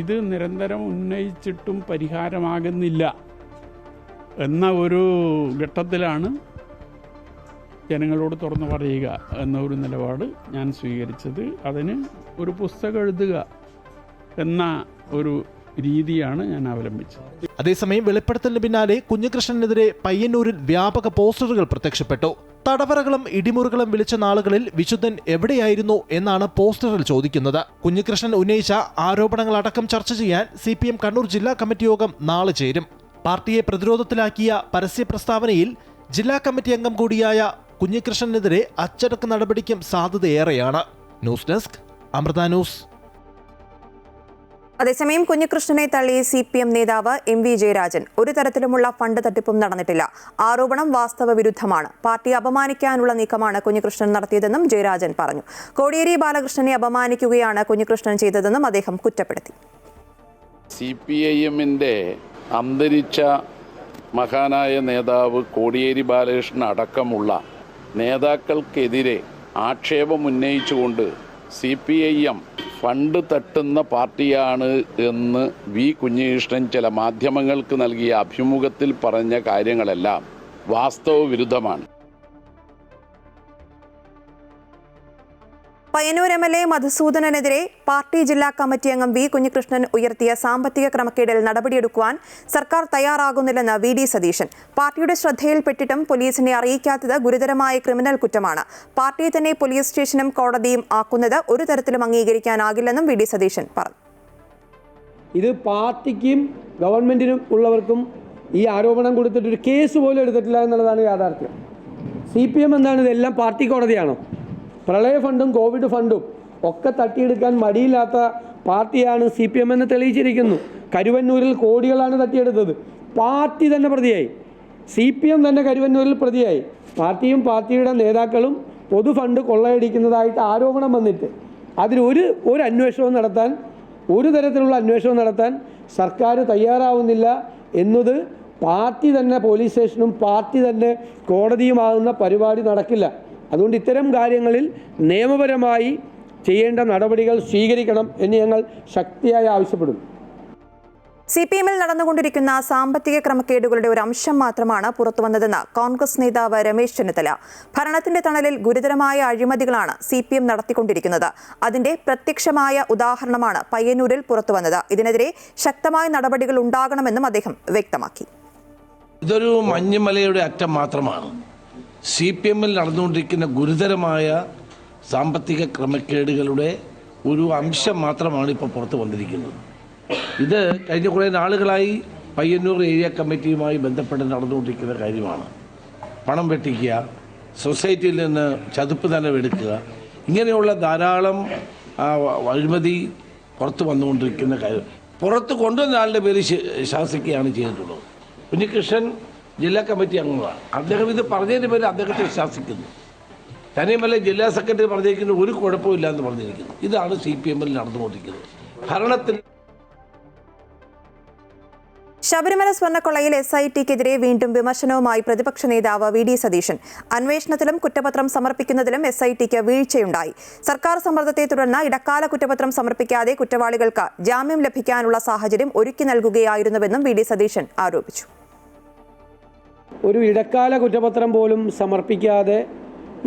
ഇത് നിരന്തരം ഉന്നയിച്ചിട്ടും പരിഹാരമാകുന്നില്ല എന്ന ഒരു ഘട്ടത്തിലാണ് ജനങ്ങളോട് തുറന്നു പറയുക എന്ന ഒരു നിലപാട് ഞാൻ സ്വീകരിച്ചത്. അതിന് ഒരു പുസ്തകം എഴുതുക എന്ന ഒരു രീതിയാണ് ഞാൻ അവലംബിച്ചത്. അതേസമയം വെളിപ്പെടുത്തലിന് പിന്നാലെ കുഞ്ഞികൃഷ്ണനെതിരെ പയ്യന്നൂരിൽ വ്യാപക പോസ്റ്ററുകൾ പ്രത്യക്ഷപ്പെട്ടു. തടവറകളും ഇടിമുറുകളും വിളിച്ച നാളുകളിൽ വിശുദ്ധൻ എവിടെയായിരുന്നു എന്നാണ് പോസ്റ്ററിൽ ചോദിക്കുന്നത്. കുഞ്ഞികൃഷ്ണൻ ഉന്നയിച്ച ആരോപണങ്ങളടക്കം ചർച്ച ചെയ്യാൻ CPM കണ്ണൂർ ജില്ലാ കമ്മിറ്റി യോഗം നാളെ ചേരും. പാർട്ടിയെ പ്രതിരോധത്തിലാക്കിയ പരസ്യ പ്രസ്താവനയിൽ ജില്ലാ കമ്മിറ്റി അംഗം കൂടിയായ കുഞ്ഞികൃഷ്ണനെതിരെ അച്ചടക്ക നടപടിക്കും സാധ്യതയേറെയാണ്. News desk Amrita news. അതേസമയം കുഞ്ഞികൃഷ്ണനെ തള്ളി CPM നേതാവ് MV ജയരാജൻ. ഒരു തരത്തിലുമുള്ള ഫണ്ട് തട്ടിപ്പും നടന്നിട്ടില്ല. ആരോപണം വാസ്തവ വിരുദ്ധമാണ്. പാർട്ടിയെ അപമാനിക്കാനുള്ള നീക്കമാണ് കുഞ്ഞികൃഷ്ണൻ നടത്തിയതെന്നും ജയരാജൻ പറഞ്ഞു. കോടിയേരി ബാലകൃഷ്ണനെ അപമാനിക്കുകയാണ് കുഞ്ഞികൃഷ്ണൻ ചെയ്തതെന്നും അദ്ദേഹം കുറ്റപ്പെടുത്തി. CPIM-ന്റെ അന്തരിച്ച മഹാനായ നേതാവ് കോടിയേരി ബാലകൃഷ്ണൻ അടക്കമുള്ള നേതാക്കൾക്കെതിരെ ആക്ഷേപമുന്നയിച്ചുകൊണ്ട് CPIM ഫണ്ട് തട്ടുന്ന പാർട്ടിയാണ് എന്ന് കുഞ്ഞികൃഷ്ണൻ ചില മാധ്യമങ്ങൾക്ക് നൽകിയ അഭിമുഖത്തിൽ പറഞ്ഞ കാര്യങ്ങളെല്ലാം വാസ്തവ വിരുദ്ധമാണ്. പയ്യന്നൂർ MLA മധുസൂദനനെതിരെ പാർട്ടി ജില്ലാ കമ്മിറ്റി അംഗം കുഞ്ഞികൃഷ്ണൻ ഉയർത്തിയ സാമ്പത്തിക ക്രമക്കേടിൽ നടപടിയെടുക്കുവാൻ സർക്കാർ തയ്യാറാകുന്നില്ലെന്ന് VD സതീശൻ. പാർട്ടിയുടെ ശ്രദ്ധയിൽപ്പെട്ടിട്ടും പോലീസിനെ അറിയിക്കാത്തത് ഗുരുതരമായ ക്രിമിനൽ കുറ്റമാണ്. പാർട്ടിയെ തന്നെ പോലീസ് സ്റ്റേഷനും കോടതിയും ആക്കുന്നത് ഒരു തരത്തിലും അംഗീകരിക്കാനാകില്ലെന്നും VD സതീശൻ പറഞ്ഞു. ഇത് പാർട്ടിക്കും ഗവൺമെന്റിനും ഉള്ളവർക്കും ഈ ആരോപണം കൊടുത്തിട്ട് ഒരു കേസ് പോലും എടുത്തിട്ടില്ല എന്നുള്ളതാണ് യാഥാർത്ഥ്യം. CPM എന്താണ്? ഇതെല്ലാം പാർട്ടി കോടതിയാണോ? പ്രളയ ഫണ്ടും കോവിഡ് ഫണ്ടും ഒക്കെ തട്ടിയെടുക്കാൻ മടിയില്ലാത്ത പാർട്ടിയാണ് CPM എന്ന് തെളിയിച്ചിരിക്കുന്നു. കരുവന്നൂരിൽ കോടികളാണ് തട്ടിയെടുത്തത്. പാർട്ടി തന്നെ പ്രതിയായി. CPM തന്നെ കരുവന്നൂരിൽ പ്രതിയായി. പാർട്ടിയും പാർട്ടിയുടെ നേതാക്കളും പൊതു ഫണ്ട് കൊള്ളയടിക്കുന്നതായിട്ട് ആരോപണം വന്നിട്ട് അതിലൊരു അന്വേഷണവും നടത്താൻ, ഒരു തരത്തിലുള്ള അന്വേഷണം നടത്താൻ സർക്കാർ തയ്യാറാവുന്നില്ല എന്നത് പാർട്ടി തന്നെ പോലീസ് സ്റ്റേഷനും പാർട്ടി തന്നെ കോടതിയുമാകുന്ന പരിപാടി നടക്കില്ല. അതുകൊണ്ട് ഇത്തരം കാര്യങ്ങളിൽ നിയമപരമായി ചെയ്യേണ്ട നടപടികൾ സ്വീകരിക്കണം എന്ന് ഞങ്ങൾ ശക്തിയായി ആവശ്യപ്പെടുന്നു. CPM-ൽ നടന്നുകൊണ്ടിരിക്കുന്ന സാമ്പത്തിക ക്രമക്കേടുകളുടെ ഒരു അംശം മാത്രമാണ് പുറത്തുവന്നതെന്ന് കോൺഗ്രസ് നേതാവ് രമേശ് ചെന്നിത്തല. ഭരണത്തിന്റെ തണലിൽ ഗുരുതരമായ അഴിമതികളാണ് CPM നടത്തിക്കൊണ്ടിരിക്കുന്നത്. അതിന്റെ പ്രത്യക്ഷമായ ഉദാഹരണമാണ് പയ്യന്നൂരിൽ പുറത്തുവന്നത്. ഇതിനെതിരെ ശക്തമായ നടപടികൾ ഉണ്ടാകണമെന്നും അദ്ദേഹം വ്യക്തമാക്കി. ഇതൊരു മഞ്ഞുമലയുടെ അറ്റം മാത്രമാണ്. CPM-ൽ നടന്നുകൊണ്ടിരിക്കുന്ന ഗുരുതരമായ സാമ്പത്തിക ക്രമക്കേടുകളുടെ ഒരു അംശം മാത്രമാണ് ഇപ്പോൾ പുറത്തു വന്നിരിക്കുന്നത്. ഇത് കഴിഞ്ഞ കുറേ നാളുകളായി പയ്യന്നൂർ ഏരിയ കമ്മിറ്റിയുമായി ബന്ധപ്പെട്ട് നടന്നുകൊണ്ടിരിക്കുന്ന കാര്യമാണ്. പണം വെട്ടിക്കുക, സൊസൈറ്റിയിൽ നിന്ന് ചതുപ്പ് ധനം എടുക്കുക, ഇങ്ങനെയുള്ള ധാരാളം അഴിമതി പുറത്ത് വന്നുകൊണ്ടിരിക്കുന്ന കാര്യം. പുറത്ത് കൊണ്ടുവന്ന ആളുടെ പേര് ശാസിക്കുകയാണ് ചെയ്തിട്ടുള്ളത്. കുഞ്ഞികൃഷ്ണൻ ജില്ലാ കമ്മിറ്റി അംഗങ്ങളാണ്. അദ്ദേഹം ഇത് പറഞ്ഞതിൻ്റെ പേര് അദ്ദേഹത്തെ ശാസിക്കുന്നു. തന്നെയുമല്ല ജില്ലാ സെക്രട്ടറി പറഞ്ഞിരിക്കുന്നത് ഒരു കുഴപ്പമില്ല എന്ന് പറഞ്ഞിരിക്കുന്നു. ഇതാണ് CPM-ൽ നടന്നുകൊണ്ടിരിക്കുന്നത്. ഭരണത്തിൽ ശബരിമല സ്വർണ്ണക്കൊള്ളയിൽ SIT-ക്കെതിരെ വീണ്ടും വിമർശനവുമായി പ്രതിപക്ഷ നേതാവ് VD സതീശൻ. അന്വേഷണത്തിലും കുറ്റപത്രം സമർപ്പിക്കുന്നതിലും SIT-ക്ക് വീഴ്ചയുണ്ടായി. സർക്കാർ സമ്മർദ്ദത്തെ തുടർന്ന് ഇടക്കാല കുറ്റപത്രം സമർപ്പിക്കാതെ കുറ്റവാളികൾക്ക് ജാമ്യം ലഭിക്കാനുള്ള സാഹചര്യം ഒരുക്കി നൽകുകയായിരുന്നുവെന്നും VD സതീശൻ ആരോപിച്ചു. ഒരു ഇടക്കാല കുറ്റപത്രം പോലും സമർപ്പിക്കാതെ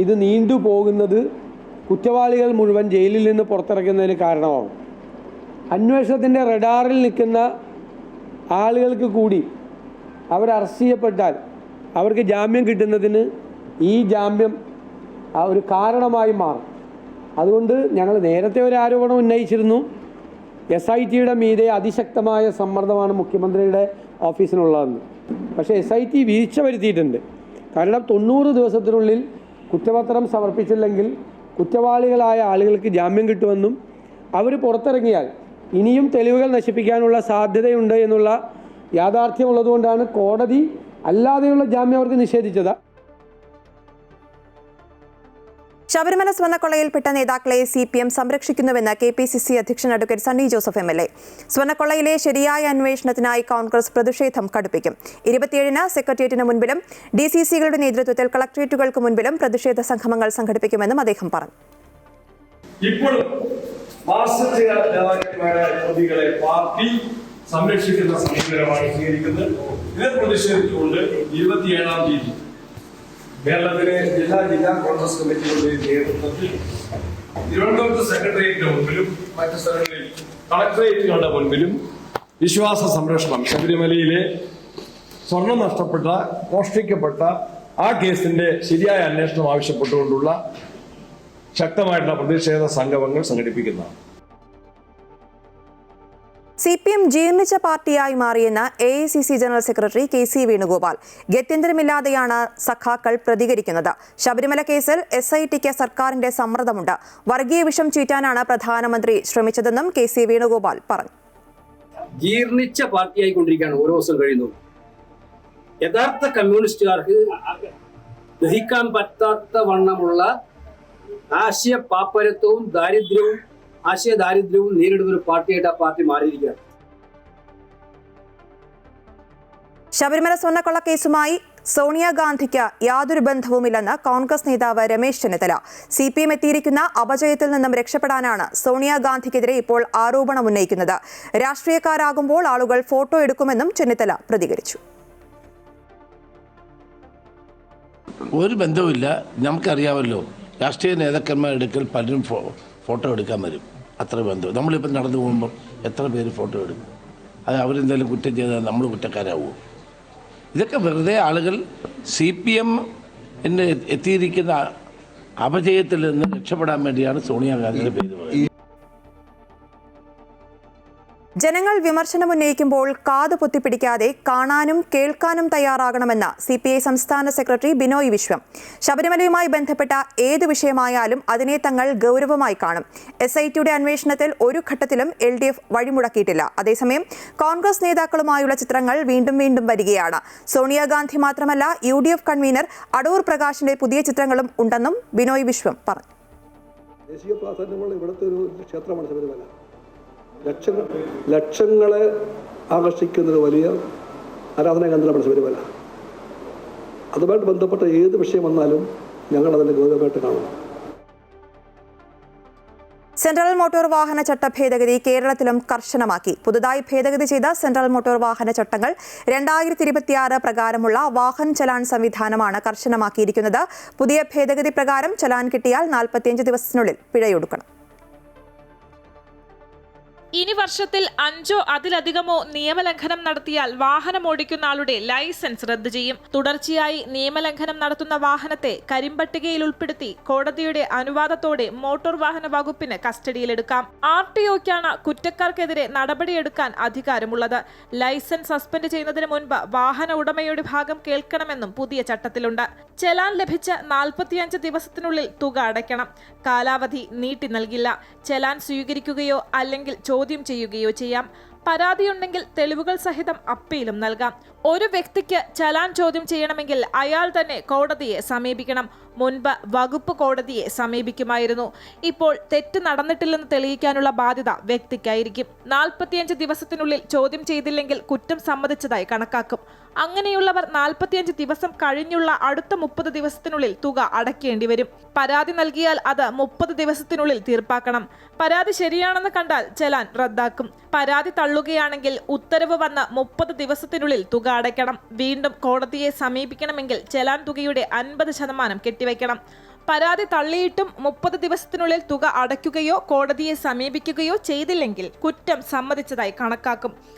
ഇത് നീണ്ടുപോകുന്നത് കുറ്റവാളികൾ മുഴുവൻ ജയിലിൽ നിന്ന് പുറത്തിറക്കുന്നതിന് കാരണമാവും. അന്വേഷണത്തിൻ്റെ റഡാറിൽ നിൽക്കുന്ന ആളുകൾക്ക് കൂടി അവർ അറസ്റ്റ് ചെയ്യപ്പെട്ടാൽ അവർക്ക് ജാമ്യം കിട്ടുന്നതിന് ഈ ജാമ്യം ഒരു കാരണമായി മാറും. അതുകൊണ്ട് ഞങ്ങൾ നേരത്തെ ഒരു ആരോപണം ഉന്നയിച്ചിരുന്നു, SITയുടെ മീതെ അതിശക്തമായ സമ്മർദ്ദമാണ് മുഖ്യമന്ത്രിയുടെ ഓഫീസിനുള്ളതെന്ന്. പക്ഷേ SIT വീഴ്ച വരുത്തിയിട്ടുണ്ട്. കാരണം 90 ദിവസത്തിനുള്ളിൽ കുറ്റപത്രം സമർപ്പിച്ചില്ലെങ്കിൽ കുറ്റവാളികളായ ആളുകൾക്ക് ജാമ്യം കിട്ടുമെന്നും അവർ പുറത്തിറങ്ങിയാൽ ഇനിയും തെളിവുകൾ നശിപ്പിക്കാനുള്ള സാധ്യതയുണ്ട് എന്നുള്ള യാഥാർത്ഥ്യമുള്ളതുകൊണ്ടാണ് കോടതി അല്ലാതെയുള്ള ജാമ്യം അവർക്ക് നിഷേധിച്ചത്. ശബരിമല സ്വർണ്ണക്കൊള്ളയിൽപ്പെട്ട നേതാക്കളെ CPM സംരക്ഷിക്കുന്നുവെന്ന് KPCC അധ്യക്ഷൻ അഡ്വക്കേറ്റ് സണ്ണി ജോസഫ് MLA. സ്വർണ്ണക്കൊള്ളയിലെ ശരിയായ അന്വേഷണത്തിനായി കോൺഗ്രസ് പ്രതിഷേധം കടുപ്പിക്കും. 27-ന് സെക്രട്ടേറിയറ്റിന് മുൻപിലും DCCകളുടെ നേതൃത്വത്തിൽ കളക്ടറേറ്റുകൾക്ക് മുൻപിലും പ്രതിഷേധ സംഗമങ്ങൾ സംഘടിപ്പിക്കുമെന്നും അദ്ദേഹം പറഞ്ഞു. ഇപ്പോഴും പ്രതികളെ പാർട്ടി സംരക്ഷിക്കുന്ന സമീപനമാണ് സ്വീകരിക്കുന്നത്. ഇതിനെ പ്രതിഷേധിച്ചുകൊണ്ട് 27-ാം തീയതി കേരളത്തിലെ ജില്ലാ കോൺഗ്രസ് കമ്മിറ്റികളുടെ നേതൃത്വത്തിൽ തിരുവനന്തപുരത്ത് സെക്രട്ടേറിയറ്റിന് മുൻപിലും മറ്റു സ്ഥലങ്ങളിൽ കളക്ടറേറ്റുകളുടെ മുൻപിലും വിശ്വാസ സംരക്ഷണം, ശബരിമലയിലെ സ്വർണം നഷ്ടപ്പെട്ട, മോഷ്ടിക്കപ്പെട്ട ആ കേസിന്റെ ശരിയായ അന്വേഷണം ആവശ്യപ്പെട്ടുകൊണ്ടുള്ള ശക്തമായിട്ടുള്ള പ്രതിഷേധ സംഗമങ്ങൾ സംഘടിപ്പിക്കുന്നതാണ്. CPM ജീർണിച്ച പാർട്ടിയായി മാറിയെന്ന് AICC general secretary KC Venugopal. ഗത്യന്തരമില്ലാതെയാണ് സഖാക്കൾ പ്രതികരിക്കുന്നത്. ശബരിമല കേസിൽ SITക്ക് സർക്കാരിന്റെ സമ്മർദ്ദമുണ്ട്. വർഗീയ വിഷം ചീറ്റാനാണ് പ്രധാനമന്ത്രി ശ്രമിച്ചതെന്നും KC വേണുഗോപാൽ പറഞ്ഞു. ജീർണിച്ച പാർട്ടിയായിക്കൊണ്ടിരിക്കുകയാണ് ഓരോ ദിവസം കഴിയുന്നു. യഥാർത്ഥ കമ്മ്യൂണിസ്റ്റുകാർക്ക് ദഹിക്കാൻ പറ്റാത്ത വണ്ണമുള്ള ആശയ പാപ്പരത്വവും ആശയദാരിദ്ര്യവും നേരിടുന്ന ഒരു പാർട്ടിയായിട്ട് ആ പാർട്ടി മാറിയിരിക്കുകയാണ്. ശബരിമല സ്വർണ്ണക്കൊള്ള കേസുമായി സോണിയാഗാന്ധിക്ക് യാതൊരു ബന്ധവുമില്ലെന്ന് കോൺഗ്രസ് നേതാവ് രമേശ് ചെന്നിത്തല. CPM എത്തിയിരിക്കുന്ന അപജയത്തിൽ നിന്നും രക്ഷപ്പെടാനാണ് സോണിയാഗാന്ധിക്കെതിരെ ഇപ്പോൾ ആരോപണം ഉന്നയിക്കുന്നത്. രാഷ്ട്രീയക്കാരാകുമ്പോൾ ആളുകൾ ഫോട്ടോ എടുക്കുമെന്നും ചെന്നിത്തല പ്രതികരിച്ചു. ഒരു ബന്ധവുമില്ല. നമുക്കറിയാമല്ലോ, രാഷ്ട്രീയ നേതാക്കന്മാരുടെ അടുക്കൽ പലരും ഫോട്ടോ എടുക്കാൻ വരും. അത്ര ബന്ധം. നമ്മളിപ്പോൾ നടന്നു പോകുമ്പോൾ എത്ര പേര് ഫോട്ടോ എടുക്കും? അത് അവരെന്തെങ്കിലും കുറ്റം ചെയ്താൽ നമ്മൾ കുറ്റക്കാരാവുമോ? ഇതൊക്കെ വെറുതെ ആളുകൾ CPM എത്തിയിരിക്കുന്ന അപജയത്തിൽ നിന്ന് രക്ഷപ്പെടാൻ വേണ്ടിയാണ് സോണിയാഗാന്ധിയുടെ പേര് പറയുന്നത്. ജനങ്ങൾ വിമർശനമുന്നയിക്കുമ്പോൾ കാതു പൊത്തിപ്പിടിക്കാതെ കാണാനും കേൾക്കാനും തയ്യാറാകണമെന്ന് CPI സംസ്ഥാന സെക്രട്ടറി ബിനോയ് വിശ്വം. ശബരിമലയുമായി ബന്ധപ്പെട്ട ഏതു വിഷയമായാലും അതിനെ തങ്ങൾ ഗൗരവമായി കാണും. SITയുടെ അന്വേഷണത്തിൽ ഒരു ഘട്ടത്തിലും LDF വഴിമുടക്കിയിട്ടില്ല. അതേസമയം കോൺഗ്രസ് നേതാക്കളുമായുള്ള ചിത്രങ്ങൾ വീണ്ടും വരികയാണ്. സോണിയാഗാന്ധി മാത്രമല്ല, UDF കൺവീനർ അടൂർ പ്രകാശിന്റെ പുതിയ ചിത്രങ്ങളും ഉണ്ടെന്നും ബിനോയ് വിശ്വം പറഞ്ഞു. ദേശീയ പ്രാധാന്യമുള്ള ഇവിടുത്തെ ഒരു ക്ഷേത്രമാണ് ശബരിമല. ലക്ഷങ്ങളെ ആകർഷിക്കുന്നൊരു വലിയ ആരാധനാ കേന്ദ്രമാണ് ശബരിമല. അതുമായിട്ട് ബന്ധപ്പെട്ട ഏത് വിഷയം വന്നാലും ഞങ്ങൾ അതിൻ്റെ ഗൗരവമായിട്ട് കാണുന്നു. സെൻട്രൽ മോട്ടോർ വാഹന ചട്ട ഭേദഗതി കേരളത്തിലും കർശനമാക്കി. പുതുതായി ഭേദഗതി ചെയ്ത സെൻട്രൽ മോട്ടോർ വാഹന ചട്ടങ്ങൾ 2026 പ്രകാരമുള്ള വാഹൻ ചലാൻ സംവിധാനമാണ് കർശനമാക്കിയിരിക്കുന്നത്. പുതിയ ഭേദഗതി പ്രകാരം ചലാൻ കിട്ടിയാൽ 45 ദിവസത്തിനുള്ളിൽ പിഴയൊടുക്കണം. ഇനി വർഷത്തിൽ 5 അതിലധികമോ നിയമലംഘനം നടത്തിയാൽ വാഹനം ഓടിക്കുന്ന ആളുടെ ലൈസൻസ് റദ്ദു ചെയ്യും. തുടർച്ചയായി നിയമലംഘനം നടത്തുന്ന വാഹനത്തെ കരിമ്പട്ടികയിൽ ഉൾപ്പെടുത്തി കോടതിയുടെ അനുവാദത്തോടെ മോട്ടോർ വാഹന വകുപ്പിന് കസ്റ്റഡിയിലെടുക്കാം. RTOയ്ക്കാണ് കുറ്റക്കാർക്കെതിരെ നടപടിയെടുക്കാൻ അധികാരമുള്ളത്. ലൈസൻസ് സസ്പെൻഡ് ചെയ്യുന്നതിന് മുൻപ് വാഹന ഉടമയുടെ ഭാഗം കേൾക്കണമെന്നും പുതിയ ചട്ടത്തിലുണ്ട്. ചെലാൻ ലഭിച്ച 45 ദിവസത്തിനുള്ളിൽ തുക അടയ്ക്കണം. കാലാവധി നീട്ടി നൽകില്ല. ചെലാൻ സ്വീകരിക്കുകയോ അല്ലെങ്കിൽ ചോദ്യം ചെയ്യുകയോ ചെയ്യാം. പരാതിയുണ്ടെങ്കിൽ തെളിവുകൾ സഹിതം അപ്പീലും നൽകാം. ഒരു വ്യക്തിക്ക് ചലാൻ ചോദ്യം ചെയ്യണമെങ്കിൽ അയാൾ തന്നെ കോടതിയെ സമീപിക്കണം. മുൻപ് വകുപ്പ് കോടതിയെ സമീപിക്കുമായിരുന്നു. ഇപ്പോൾ തെറ്റ് നടന്നിട്ടില്ലെന്ന് തെളിയിക്കാനുള്ള ബാധ്യത വ്യക്തിക്കായിരിക്കും. 45 ദിവസത്തിനുള്ളിൽ ചോദ്യം ചെയ്തില്ലെങ്കിൽ കുറ്റം സമ്മതിച്ചതായി കണക്കാക്കും. അങ്ങനെയുള്ളവർ 45 ദിവസം കഴിഞ്ഞുള്ള അടുത്ത 30 ദിവസത്തിനുള്ളിൽ തുക അടയ്ക്കേണ്ടി വരും. പരാതി നൽകിയാൽ അത് 30 ദിവസത്തിനുള്ളിൽ തീർപ്പാക്കണം. പരാതി ശരിയാണെന്ന് കണ്ടാൽ ചലാൻ റദ്ദാക്കും. പരാതി തള്ളുകയാണെങ്കിൽ ഉത്തരവ് വന്ന് 30 ദിവസത്തിനുള്ളിൽ തുക അടയ്ക്കണം. വീണ്ടും കോടതിയെ സമീപിക്കണമെങ്കിൽ ചലാൻ തുകയുടെ 50% കെട്ടിവയ്ക്കണം. പരാതി തള്ളിയിട്ടും 30 ദിവസത്തിനുള്ളിൽ തുക അടയ്ക്കുകയോ കോടതിയെ സമീപിക്കുകയോ ചെയ്തില്ലെങ്കിൽ കുറ്റം സമ്മതിച്ചതായി കണക്കാക്കും.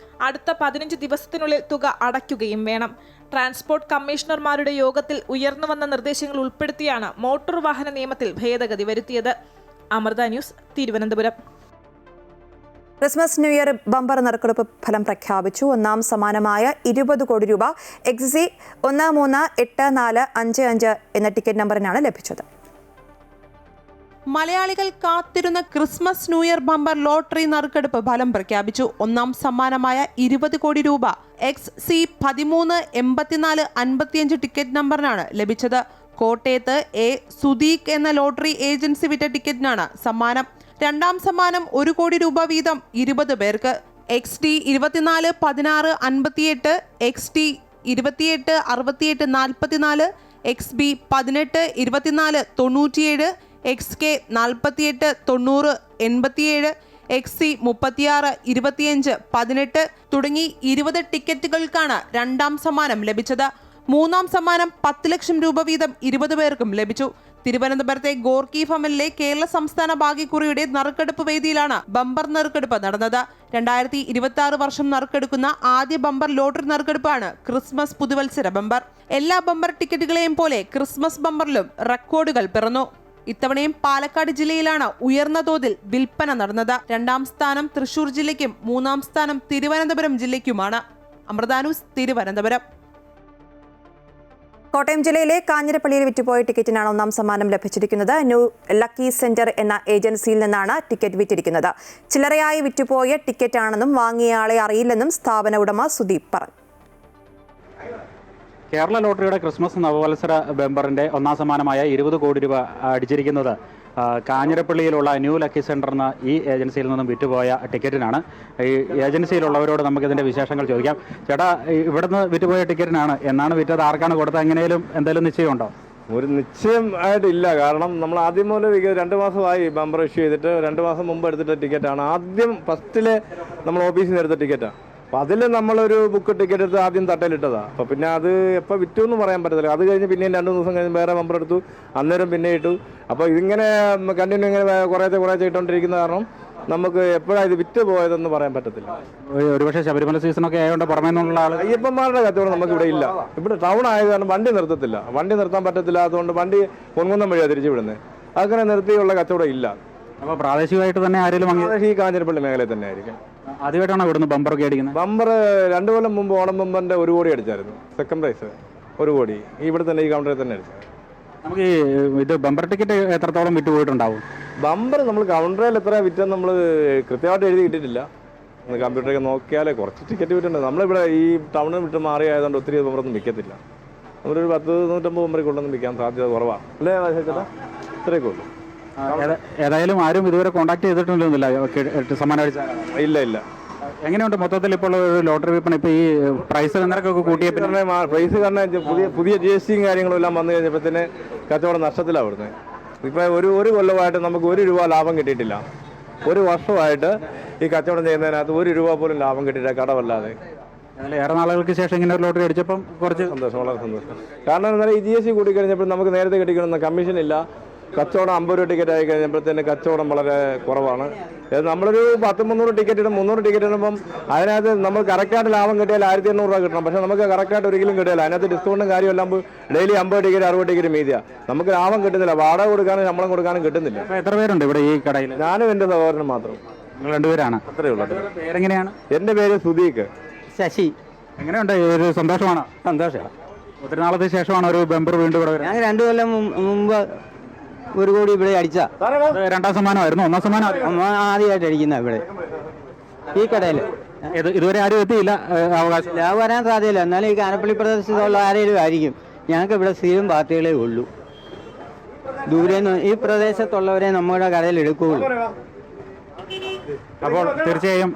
അടുത്ത 15 ദിവസത്തിനുള്ളിൽ തുക അടയ്ക്കുകയും വേണം. ട്രാൻസ്പോർട്ട് കമ്മീഷണർമാരുടെ യോഗത്തിൽ ഉയർന്നുവന്ന നിർദ്ദേശങ്ങൾ ഉൾപ്പെടുത്തിയാണ് മോട്ടോർ വാഹന നിയമത്തിൽ ഭേദഗതി വരുത്തിയത്. Amrita news, Thiruvananthapuram. Christmas new year bumper നറുക്കെടുപ്പ് ഫലം പ്രഖ്യാപിച്ചു. ഒന്നാം സമ്മാനമായ 20 കോടി രൂപ XC 138455 എന്ന ടിക്കറ്റ് നമ്പറിനാണ് ലഭിച്ചത്. മലയാളികൾ കാത്തിരുന്ന Christmas new year bumper lottery നറുക്കെടുപ്പ് ഫലം പ്രഖ്യാപിച്ചു. ഒന്നാം സമ്മാനമായ 20 കോടി രൂപ XC 138455 ടിക്കറ്റ് നമ്പറിനാണ് ലഭിച്ചത്. കോട്ടയത്ത് A. സുദീഖ് എന്ന ലോട്ടറി ഏജൻസി വിറ്റ ടിക്കറ്റിനാണ് സമ്മാനം. രണ്ടാം സമ്മാനം 1 കോടി രൂപ വീതം 20 പേർക്ക്. XD 241658, XT 286844, XB 182497, XK 489087, XC 362518 തുടങ്ങി 20 ടിക്കറ്റുകൾക്കാണ് രണ്ടാം സമ്മാനം ലഭിച്ചത്. മൂന്നാം സമ്മാനം 10 ലക്ഷം രൂപ വീതം 20 പേർക്കും ലഭിച്ചു. തിരുവനന്തപുരത്തെ ഗോർക്കി ഫമിലെ കേരള സംസ്ഥാന ഭാഗ്യക്കുറിയുടെ നറുക്കെടുപ്പ് വേദിയിലാണ് ബമ്പർ നറുക്കെടുപ്പ് നടന്നത്. 2026 വർഷം നറുക്കെടുക്കുന്ന ആദ്യ ബമ്പർ ലോട്ടറി നറുക്കെടുപ്പാണ് ക്രിസ്മസ് പുതുവത്സര ബമ്പർ. എല്ലാ ബമ്പർ ടിക്കറ്റുകളെയും പോലെ ക്രിസ്മസ് ബമ്പറിലും റെക്കോർഡുകൾ പിറന്നു. ഇത്തവണയും പാലക്കാട് ജില്ലയിലാണ് ഉയർന്ന തോതിൽ വിൽപ്പന നടന്നത്. രണ്ടാം സ്ഥാനം തൃശൂർ ജില്ലയ്ക്കും മൂന്നാം സ്ഥാനം തിരുവനന്തപുരം ജില്ലയ്ക്കുമാണ്. അമൃത ന്യൂസ്, തിരുവനന്തപുരം. കോട്ടയം ജില്ലയിലെ കാഞ്ഞിരപ്പള്ളിയിൽ വിറ്റുപോയ ടിക്കറ്റിനാണ് ഒന്നാം സമ്മാനം ലഭിച്ചിരിക്കുന്നത്. ന്യൂ ലക്കി സെന്റർ എന്ന ഏജൻസിയിൽ നിന്നാണ് ടിക്കറ്റ് വിറ്റിരിക്കുന്നത്. ചില്ലറയായി വിറ്റുപോയ ടിക്കറ്റാണെന്നും വാങ്ങിയയാളെ അറിയില്ലെന്നും സ്ഥാപന ഉടമ സുദീപ് പറഞ്ഞു. കേരള ലോട്ടറിയുടെ ക്രിസ്മസ് നവവത്സര ബമ്പറിന്റെ ഒന്നാം സമ്മാനമായ 20 കോടി രൂപ അടിച്ചിരിക്കുന്നത് കാഞ്ഞിരപ്പള്ളിയിലുള്ള ന്യൂ ലക്കി സെന്റർ എന്ന ഈ ഏജൻസിയിൽ നിന്നും വിറ്റുപോയ ടിക്കറ്റിനാണ്. ഈ ഏജൻസിയിലുള്ളവരോട് നമുക്കിതിൻ്റെ വിശേഷങ്ങൾ ചോദിക്കാം. ചേട്ടാ, ഇവിടുന്ന് വിറ്റുപോയ ടിക്കറ്റിനാണ്. എന്നാണ് വിറ്റത്? ആർക്കാണ് കൊടുത്തത്? എന്തെങ്കിലും നിശ്ചയമുണ്ടോ? ഒരു നിശ്ചയം ആയിട്ടില്ല. കാരണം നമ്മൾ ആദ്യം മുതൽ 2 മാസമായി ബമ്പർ ഇഷ്യൂ ചെയ്തിട്ട് 2 മാസം മുമ്പ് എടുത്തിട്ട ടിക്കറ്റാണ്. ആദ്യം ഫസ്റ്റിലെ നമ്മൾ ഓഫീസിൽ നിന്ന് എടുത്ത ടിക്കറ്റാണ്. അപ്പോൾ അതിൽ നമ്മളൊരു ബുക്ക് ടിക്കറ്റ് എടുത്ത് ആദ്യം തട്ടലിട്ടതാണ്. അപ്പോൾ പിന്നെ അത് എപ്പോൾ വിറ്റു എന്ന് പറയാൻ പറ്റത്തില്ല. അത് കഴിഞ്ഞ് പിന്നെയും 2 ദിവസം കഴിഞ്ഞ് വേറെ ബമ്പർ എടുത്തു, അന്നേരം പിന്നെ ഇട്ടു. അപ്പോൾ ഇതിങ്ങനെ കണ്ടിന്യൂ ഇങ്ങനെ കുറേശ്ശെ ഇട്ടുകൊണ്ടിരിക്കുന്ന കാരണം നമുക്ക് എപ്പോഴാണ് ഇത് വിറ്റ് പോയതെന്ന് പറയാൻ പറ്റത്തില്ല. ഒരുപക്ഷെ ശബരിമല സീസണൊക്കെ ആയതുകൊണ്ട് പുറമേ നിന്നുള്ള ആൾ അയ്യപ്പന്മാരുടെ കച്ചവടം നമുക്ക് ഇവിടെ ഇല്ല. ഇവിടെ ടൗൺ ആയത് കാരണം വണ്ടി നിർത്തത്തില്ല. വണ്ടി നിർത്താൻ പറ്റത്തില്ല. അതുകൊണ്ട് വണ്ടി പൊൻകുന്നം വഴിയാണ് തിരിച്ചു വിടുന്നത്. അങ്ങനെ നിർത്തിയുള്ള കച്ചവടം ഇല്ല. അപ്പോൾ പ്രാദേശികമായിട്ട് തന്നെ ആരെങ്കിലും ഈ കാഞ്ഞിരപ്പള്ളി മേഖലയിൽ തന്നെ ആയിരിക്കും. ആദ്യമായിട്ടാണ് ഇവിടുന്ന് ബമ്പറൊക്കെ അടിക്കുന്നത്. ബമ്പർ 2 കൊല്ലം മുമ്പ് ഓണം ബമ്പറിന്റെ 1 കോടി അടിച്ചായിരുന്നു. സെക്കൻഡ് പ്രൈസ് 1 കോടി ഇവിടെ തന്നെ ഈ കൗണ്ടറിൽ തന്നെ അടിച്ചത്. നമുക്ക് ഈ ഇത് ബമ്പർ ടിക്കറ്റ് എത്രത്തോളം വിറ്റുപോയിട്ടുണ്ടാവും? ബമ്പർ നമ്മൾ കൗണ്ടറിൽ എത്ര വിറ്റെന്ന് നമ്മൾ കൃത്യമായിട്ട് എഴുതി കിട്ടിയിട്ടില്ല. കമ്പ്യൂട്ടറൊക്കെ നോക്കിയാലേ കുറച്ച് ടിക്കറ്റ് വിറ്റുണ്ട്. നമ്മളിവിടെ ഈ ടൗണിൽ വിട്ട് മാറിയായതുകൊണ്ട് ഒത്തിരി ബമ്പറൊന്നും വിൽക്കത്തില്ല. നമ്മളൊരു 100-150 ബമ്പറിൽ കൊണ്ടൊന്നും വിൽക്കാൻ സാധ്യത കുറവാണ്. അല്ലേ ചേട്ടാ? ഇത്രയൊക്കെ ഉള്ളൂ. ഏതായാലും ആരും ഇതുവരെ കോൺടാക്ട് ചെയ്തിട്ടില്ല സമ്മാനം അടിച്ചാൽ? ഇല്ല. എങ്ങനെയുണ്ട് മൊത്തത്തിൽ ഇപ്പോൾ ഒരു ലോട്ടറി വിൽപ്പന? ഇപ്പോൾ ഈ പ്രൈസ് നിരക്കൊക്കെ കൂട്ടിയ പിന്നെ പ്രൈസ് കാരണം പുതിയ GST കാര്യങ്ങളും എല്ലാം വന്നു കഴിഞ്ഞപ്പോൾ തന്നെ കച്ചവടം നഷ്ടത്തിലാണ് വരുന്നത്. ഇപ്പോൾ ഒരു കൊല്ലമായിട്ട് നമുക്ക് 1 രൂപ ലാഭം കിട്ടിയിട്ടില്ല. 1 വർഷമായിട്ട് ഈ കച്ചവടം ചെയ്യുന്നതിനകത്ത് 1 രൂപ പോലും ലാഭം കിട്ടിയില്ല, കടമല്ലാതെ. ഏറെ നാളുകൾക്ക് ശേഷം ഇങ്ങനെ ഒരു ലോട്ടറി അടിച്ചപ്പം കുറച്ച് സന്തോഷം, വളരെ സന്തോഷം. കാരണം എന്തായാലും ഈ GST കൂട്ടിക്കഴിഞ്ഞപ്പോൾ നമുക്ക് നേരത്തെ കിട്ടിക്കുന്ന കമ്മീഷൻ ഇല്ല. കച്ചവടം 50 രൂപ ടിക്കറ്റ് ആയി കഴിഞ്ഞപ്പോഴത്തേന് കച്ചവടം വളരെ കുറവാണ്. നമ്മളൊരു 10-300 ടിക്കറ്റ് ഇടും. 300 ടിക്കറ്റ് ഇടുമ്പം അതിനകത്ത് നമ്മൾ കറക്റ്റായിട്ട് ലാഭം കിട്ടിയാൽ 1800 രൂപ കിട്ടണം. പക്ഷേ നമുക്ക് കറക്റ്റായിട്ട് ഒരിക്കലും കിട്ടില്ല. അതിനകത്ത് ഡിസ്കൗണ്ടും കാര്യമെല്ലാം ഡെയിലി 50 ടിക്കറ്റ് 60 ടിക്കറ്റ് മീതിയാണ്. നമുക്ക് ലാഭം കിട്ടുന്നില്ല. വാടക കൊടുക്കാനും ശമ്പളം കൊടുക്കാനും കിട്ടുന്നില്ല. എത്ര പേരുണ്ട് ഇവിടെ ഈ കടയിൽ? ഞാനും എൻ്റെ സഹോദരനും മാത്രം. നിങ്ങൾ 2 പേരാണ്? അത്രയേ ഉള്ളൂ. പേരെങ്ങനെയാണ്? എൻ്റെ പേര് സുദീഖ്. ശശി. എങ്ങനെയുണ്ട്? ഒരു സന്തോഷമാണോ? സന്തോഷമാണ്. ഒത്തിരി നാളത്തെ ശേഷമാണ് ഒരു ബമ്പർ വീണ്ടും ഇവിടെ വരുന്നത്. ഞാൻ 2 കൊല്ലം മുമ്പ് 1 കോടി ഇവിടെ അടിച്ച. രണ്ടാം സമ്മാനമായിരുന്നു. ഒന്നാം സമ്മാനം ആദ്യമായിട്ട് അടിക്കുന്ന ഇവിടെ ഈ കടയിൽ. ഇതുവരെ ആരും എത്തിയില്ല. അവകാശം ലാഭം വരാൻ സാധ്യതയില്ല. എന്നാലും ഈ കാനപ്പള്ളി പ്രദേശത്തുള്ള ആരെങ്കിലും ആയിരിക്കും. ഞങ്ങൾക്ക് ഇവിടെ സ്ഥിരം പാർട്ടികളേ ഉള്ളൂ. ദൂരെ ഈ പ്രദേശത്തുള്ളവരെ നമ്മുടെ കടയിൽ എടുക്കുകയുള്ളൂ. അപ്പോൾ തീർച്ചയായും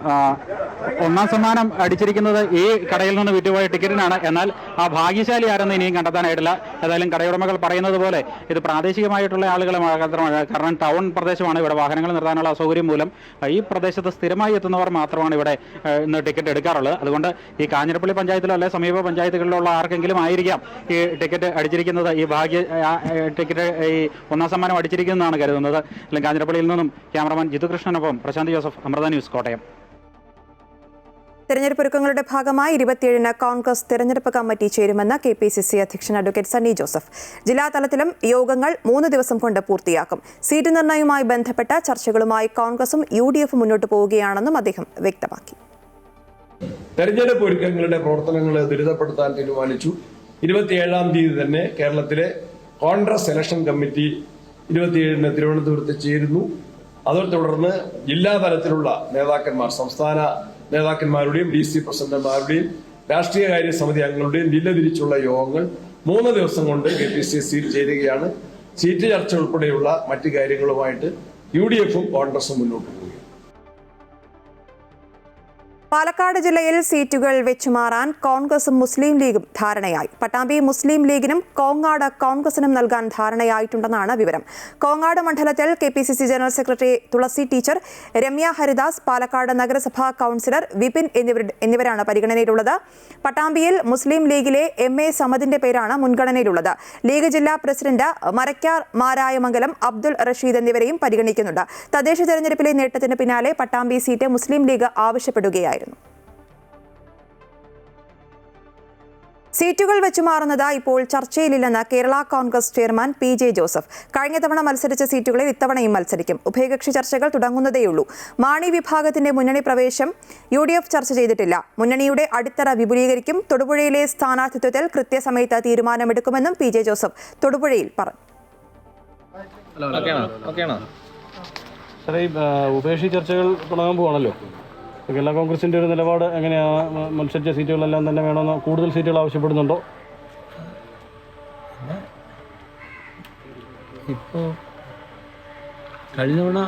ഒന്നാം സമ്മാനം അടിച്ചിരിക്കുന്നത് ഈ കടയിൽ നിന്ന് വിറ്റുപോയ ടിക്കറ്റിനാണ്. എന്നാൽ ആ ഭാഗ്യശാലി ആരെന്ന് ഇനിയും കണ്ടെത്താനായിട്ടില്ല. ഏതായാലും കടയുടമകൾ പറയുന്നത് പോലെ ഇത് പ്രാദേശികമായിട്ടുള്ള ആളുകളെ മാത്രമാണ്. കാരണം ടൗൺ പ്രദേശമാണ്. ഇവിടെ വാഹനങ്ങൾ നിർത്താനുള്ള അസൗകര്യം മൂലം ഈ പ്രദേശത്ത് സ്ഥിരമായി എത്തുന്നവർ മാത്രമാണ് ഇവിടെ ഇന്ന് ടിക്കറ്റ് എടുക്കാറുള്ളത്. അതുകൊണ്ട് ഈ കാഞ്ഞിരപ്പള്ളി പഞ്ചായത്തിലോ അല്ലെ സമീപ പഞ്ചായത്തുകളിലുള്ള ആർക്കെങ്കിലും ആയിരിക്കാം ഈ ടിക്കറ്റ് അടിച്ചിരിക്കുന്നത്, ഈ ടിക്കറ്റ് ഈ ഒന്നാം സമ്മാനം അടിച്ചിരിക്കുന്നതാണ് കരുതുന്നത്. അല്ലെങ്കിൽ കാഞ്ഞിരപ്പള്ളിയിൽ നിന്നും ക്യാമറമാൻ ജിതുകൃഷ്ണനൊപ്പം പ്രശാന്ത് ജോസഫ്, അമൃത ന്യൂസ്, കോട്ടയം. തെരഞ്ഞെടുപ്പ് ഒരുക്കങ്ങളുടെ ഭാഗമായി 27-ന് കോൺഗ്രസ് തെരഞ്ഞെടുപ്പ് കമ്മിറ്റി ചേരുമെന്ന് KPCC അധ്യക്ഷൻ അഡ്വക്കേറ്റ് സണ്ണി ജോസഫ്. ജില്ലാതലത്തിലും യോഗങ്ങൾ 3 ദിവസം കൊണ്ട് പൂർത്തിയാക്കും. സീറ്റ് നിർണ്ണയവുമായി ബന്ധപ്പെട്ട ചർച്ചകളുമായി കോൺഗ്രസും UDF മുന്നോട്ട് പോവുകയാണെന്നും അദ്ദേഹം വ്യക്തമാക്കി. തെരഞ്ഞെടുപ്പ് ഒരുക്കങ്ങളുടെ പ്രവർത്തനങ്ങൾ ത്വരിതപ്പെടുത്താൻ തീരുമാനിച്ചു. 27-ാം തീയതി തന്നെ കേരളത്തിലെ കോൺഗ്രസ് സെലക്ഷൻ കമ്മിറ്റി 27-ന് തിരുവനന്തപുരത്ത് ചേരുന്നു. അതേ തുടർന്ന് ജില്ലാ തലത്തിലുള്ള നേതാക്കന്മാർ, സംസ്ഥാന നേതാക്കന്മാരുടെയും DC പ്രസിഡന്റുമാരുടെയും രാഷ്ട്രീയകാര്യ സമിതി അംഗങ്ങളുടെയും ജില്ല തിരിച്ചുള്ള യോഗങ്ങൾ 3 ദിവസം കൊണ്ട് KPCC ചേരുകയാണ്. സീറ്റ് ചർച്ച ഉൾപ്പെടെയുള്ള മറ്റു കാര്യങ്ങളുമായിട്ട് UDFും കോൺഗ്രസും മുന്നോട്ട് പോകും. പാലക്കാട് ജില്ലയിൽ സീറ്റുകൾ വെച്ചുമാറാൻ കോൺഗ്രസും മുസ്ലിം ലീഗും ധാരണയായി. പട്ടാമ്പി മുസ്ലിം ലീഗിനും കോങ്ങാട് കോൺഗ്രസിനും നൽകാൻ ധാരണയായിട്ടുണ്ടെന്നാണ് വിവരം. കോങ്ങാട് മണ്ഡലത്തിൽ KPCC ജനറൽ സെക്രട്ടറി തുളസി ടീച്ചർ, രമ്യ ഹരിദാസ്, പാലക്കാട് നഗരസഭാ കൗൺസിലർ വിപിൻ എന്നിവരാണ് പരിഗണനയിലുള്ളത്. പട്ടാമ്പിയിൽ മുസ്ലിം ലീഗിലെ MA സമദിന്റെ പേരാണ് മുൻഗണനയിലുള്ളത്. ലീഗ് ജില്ലാ പ്രസിഡന്റ് മരക്കാർ മാരായമംഗലം അബ്ദുൾ റഷീദ് എന്നിവരെയും പരിഗണിക്കുന്നുണ്ട്. തദ്ദേശ തെരഞ്ഞെടുപ്പിലെ നേട്ടത്തിന് പിന്നാലെ പട്ടാമ്പി സീറ്റ് മുസ്ലിം ലീഗ് ആവശ്യപ്പെടുകയായിരുന്നു. സീറ്റുകൾ വെച്ചുമാറുന്നത് ഇപ്പോൾ ചർച്ചയിലില്ലെന്ന് കേരള കോൺഗ്രസ് ചെയർമാൻ PJ ജോസഫ്. കഴിഞ്ഞ തവണ മത്സരിച്ച സീറ്റുകളിൽ ഇത്തവണയും മത്സരിക്കും. ഉഭയകക്ഷി ചർച്ചകൾ തുടങ്ങുന്നതേയുള്ളൂ. മാണി വിഭാഗത്തിന്റെ മുന്നണി പ്രവേശം UDF ചർച്ച ചെയ്തിട്ടില്ല. മുന്നണിയുടെ അടിത്തറ വിപുലീകരിക്കും. തൊടുപുഴയിലെ സ്ഥാനാർത്ഥിത്വത്തിൽ കൃത്യസമയത്ത് തീരുമാനമെടുക്കുമെന്നും PJ ജോസഫ് തൊടുപുഴയിൽ പറഞ്ഞു. ഉഭയകക്ഷി ചർച്ചകൾ തുടങ്ങാൻ പോവാണല്ലോ. കേരള കോൺഗ്രസിൻ്റെ ഒരു നിലപാട് എങ്ങനെയാണ്? മത്സരിച്ച സീറ്റുകളെല്ലാം തന്നെ വേണമെന്ന് കൂടുതൽ സീറ്റുകൾ ആവശ്യപ്പെടുന്നുണ്ടോ? ഇപ്പോൾ കഴിഞ്ഞ തവണ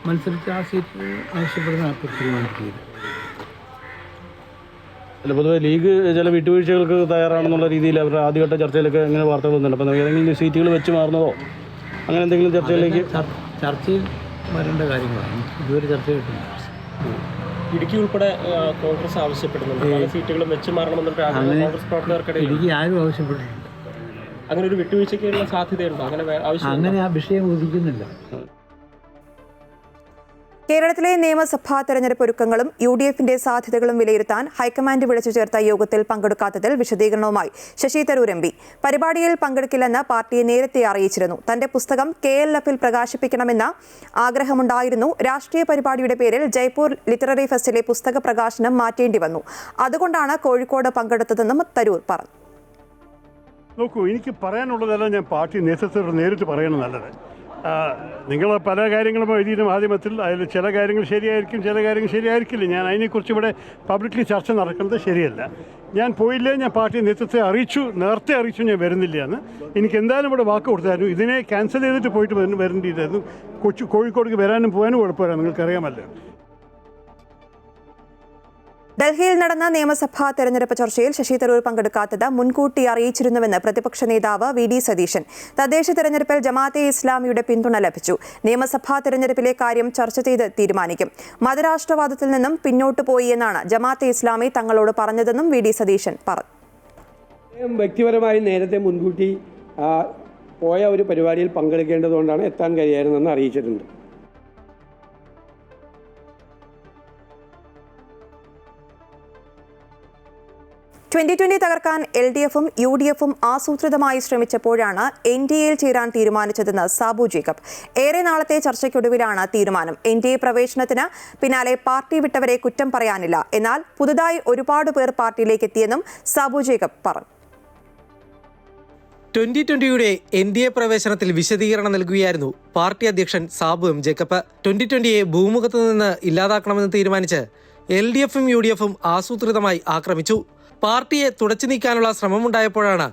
മത്സരിച്ച ആ സീറ്റ് ആവശ്യപ്പെടുന്ന തീരുമാനിക്കുകയില്ല. അല്ല, പൊതുവെ ലീഗ് ചില വിട്ടുവീഴ്ചകൾക്ക് തയ്യാറാണെന്നുള്ള രീതിയിൽ അവരുടെ ആദ്യഘട്ട ചർച്ചയിലൊക്കെ എങ്ങനെ വാർത്തകൾ വന്നിട്ടുണ്ട്. അപ്പോൾ ഏതെങ്കിലും സീറ്റുകൾ വെച്ച് മാറുന്നതോ അങ്ങനെ എന്തെങ്കിലും ചർച്ചയിലേക്ക് ചർച്ചയിൽ വരേണ്ട കാര്യങ്ങളാണ്. ഇതുവരെ ചർച്ച കിട്ടുന്നു. ഇടുക്കി ഉൾപ്പെടെ കോൺഗ്രസ് ആവശ്യപ്പെടുന്നുണ്ട്. പല സീറ്റുകളും വെച്ച് മാറണമെന്നുള്ള കോൺഗ്രസ് പ്രവർത്തകർക്കിടയിൽ ഇടുക്കി ആരും ആവശ്യപ്പെട്ടിട്ടുണ്ട്. അങ്ങനെ ഒരു വിട്ടുവീഴ്ചയ്ക്കുള്ള സാധ്യതയുണ്ടോ? അങ്ങനെ ആ വിഷയം ഉദിക്കുന്നില്ല. കേരളത്തിലെ നിയമസഭാ തെരഞ്ഞെടുപ്പ് ഒരുക്കങ്ങളും UDFന്റെ സാധ്യതകളും വിലയിരുത്താൻ ഹൈക്കമാൻഡ് വിളിച്ചു ചേർത്ത യോഗത്തിൽ പങ്കെടുക്കാത്തതിൽ വിശദീകരണവുമായി ശശി തരൂർ MP. പരിപാടിയിൽ പങ്കെടുക്കില്ലെന്ന് പാർട്ടിയെ നേരത്തെ അറിയിച്ചിരുന്നു. തന്റെ പുസ്തകം KLFൽ പ്രകാശിപ്പിക്കണമെന്ന ആഗ്രഹമുണ്ടായിരുന്നു. രാഷ്ട്രീയ പരിപാടിയുടെ പേരിൽ ജയ്പൂർ ലിറ്റററി ഫെസ്റ്റിലെ പുസ്തക പ്രകാശനം മാറ്റേണ്ടി വന്നു. അതുകൊണ്ടാണ് കോഴിക്കോട് പങ്കെടുത്തതെന്നും തരൂർ പറഞ്ഞു. നോക്കൂ, എനിക്ക് പറയാനുള്ളതെല്ലാം ഞാൻ പാർട്ടി നേതൃത്വത്തോട് നേരിട്ട് പറയണം. നല്ലത് നിങ്ങൾ പല കാര്യങ്ങളും എഴുതിയ മാധ്യമത്തിൽ അതിൽ ചില കാര്യങ്ങൾ ശരിയായിരിക്കും, ചില കാര്യങ്ങൾ ശരിയായിരിക്കില്ല. ഞാൻ അതിനെക്കുറിച്ച് ഇവിടെ പബ്ലിക്ലി ചർച്ച നടക്കുന്നത് ശരിയല്ല. ഞാൻ പോയില്ലേ, ഞാൻ പാർട്ടി നേതൃത്വത്തെ അറിയിച്ചു, നേരത്തെ അറിയിച്ചു ഞാൻ വരുന്നില്ല എന്ന്. എനിക്ക് എന്തായാലും ഇവിടെ വാക്ക് കൊടുത്തായിരുന്നു. ഇതിനെ ക്യാൻസൽ ചെയ്തിട്ട് പോയിട്ട് വരേണ്ടിയിട്ടായിരുന്നു. കോഴിക്കോടേക്ക് വരാനും പോകാനും കുഴപ്പമില്ല, നിങ്ങൾക്കറിയാമല്ലോ. ഡൽഹിയിൽ നടന്ന നിയമസഭാ തെരഞ്ഞെടുപ്പ് ചർച്ചയിൽ ശശി തരൂർ പങ്കെടുക്കാത്തത് മുൻകൂട്ടി അറിയിച്ചിരുന്നുവെന്ന് പ്രതിപക്ഷ നേതാവ് VD സതീശൻ. തദ്ദേശ തെരഞ്ഞെടുപ്പിൽ ജമാഅത്തെ ഇസ്ലാമിയുടെ പിന്തുണ ലഭിച്ചു. നിയമസഭാ തെരഞ്ഞെടുപ്പിലെ കാര്യം ചർച്ച ചെയ്ത് തീരുമാനിക്കും. മതരാഷ്ട്രവാദത്തിൽ നിന്നും പിന്നോട്ടു പോയി എന്നാണ് ജമാഅത്തെ ഇസ്ലാമി തങ്ങളോട് പറഞ്ഞതെന്നും VD സതീശൻ പറഞ്ഞു. വ്യക്തിപരമായി നേരത്തെ മുൻകൂട്ടി പോയ ഒരു പരിപാടിയിൽ പങ്കെടുക്കേണ്ടതുകൊണ്ടാണ് എത്താൻ കഴിയായിരുന്നെന്ന് അറിയിച്ചിട്ടുണ്ട്. 2020 തകർക്കാൻ LDFും UDFും ആസൂത്രിതമായി ശ്രമിച്ചപ്പോഴാണ് NDAയിൽ ചേരാൻ തീരുമാനിച്ചതെന്ന് സാബു ജേക്കബ്. ഏറെ നാളത്തെ ചർച്ചയ്ക്കൊടുവിലാണ് തീരുമാനം. NDA പ്രവേശനത്തിന് പിന്നാലെ പാർട്ടി വിട്ടവരെ കുറ്റം പറയാനില്ല. എന്നാൽ പുതുതായി ഒരുപാട് പേർ പാർട്ടിയിലേക്ക് എത്തിയെന്നും സാബു ജേക്കബ് പറഞ്ഞു. 2020യുടെ NDA പ്രവേശനത്തിൽ വിശദീകരണം നൽകുകയായിരുന്നു പാർട്ടി അധ്യക്ഷൻ സാബു M ജേക്കബ്. 2020യെ ഭൂമുഖത്ത് നിന്ന് ഇല്ലാതാക്കണമെന്ന് തീരുമാനിച്ച് LDFും UDFും ആസൂത്രിതമായി ആക്രമിച്ചു. പാർട്ടിയെ തുടച്ചു നീക്കാനുള്ള ശ്രമമുണ്ടായപ്പോഴാണ്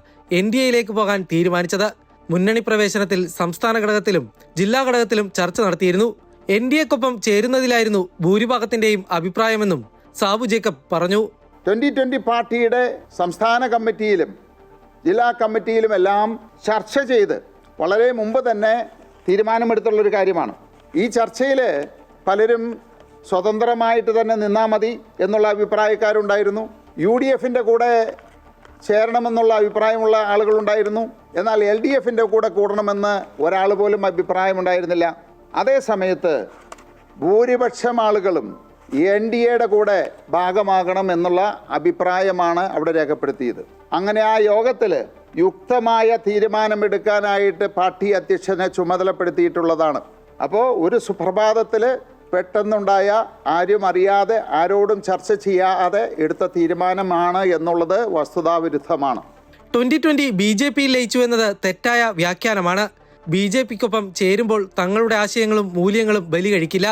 NDAയിലേക്ക് പോകാൻ തീരുമാനിച്ചത്. മുന്നണി പ്രവേശനത്തിൽ സംസ്ഥാന ഘടകത്തിലും ജില്ലാ ഘടകത്തിലും ചർച്ച നടത്തിയിരുന്നു. NDAക്കൊപ്പം ചേരുന്നതിലായിരുന്നു ഭൂരിഭാഗത്തിന്റെയും അഭിപ്രായമെന്നും സാബു ജേക്കബ് പറഞ്ഞു. 2020 പാർട്ടിയുടെ സംസ്ഥാന കമ്മിറ്റിയിലും ജില്ലാ കമ്മിറ്റിയിലുമെല്ലാം ചർച്ച ചെയ്ത് വളരെ മുമ്പ് തന്നെ തീരുമാനമെടുത്തുള്ളൊരു കാര്യമാണ്. ഈ ചർച്ചയിൽ പലരും സ്വതന്ത്രമായിട്ട് തന്നെ നിന്നാൽ മതി എന്നുള്ള അഭിപ്രായക്കാരുണ്ടായിരുന്നു. UDFൻ്റെ കൂടെ ചേരണമെന്നുള്ള അഭിപ്രായമുള്ള ആളുകളുണ്ടായിരുന്നു. എന്നാൽ LDFൻ്റെ കൂടെ കൂടണമെന്ന് ഒരാൾ പോലും അഭിപ്രായമുണ്ടായിരുന്നില്ല. അതേ സമയത്ത് ഭൂരിപക്ഷം ആളുകളും NDAയുടെ കൂടെ ഭാഗമാകണം എന്നുള്ള അഭിപ്രായമാണ് അവിടെ രേഖപ്പെടുത്തിയത്. അങ്ങനെ ആ യോഗത്തിൽ യുക്തമായ തീരുമാനമെടുക്കാനായിട്ട് പാർട്ടി അധ്യക്ഷനെ ചുമതലപ്പെടുത്തിയിട്ടുള്ളതാണ്. അപ്പോൾ ഒരു സുപ്രഭാതത്തിൽ പെട്ടെന്നുണ്ടായ, ആരും അറിയാതെ, ആരോടും ചർച്ച ചെയ്യാതെ എടുത്ത തീരുമാനമാണ് എന്നുള്ളത് വസ്തുതാവിരുദ്ധമാണ്. 2020 BJPയിൽ ലയിച്ചു എന്നത് തെറ്റായ വ്യാഖ്യാനമാണ്. BJPക്കൊപ്പം ചേരുമ്പോൾ തങ്ങളുടെ ആശയങ്ങളും മൂല്യങ്ങളും ബലി കഴിക്കില്ല.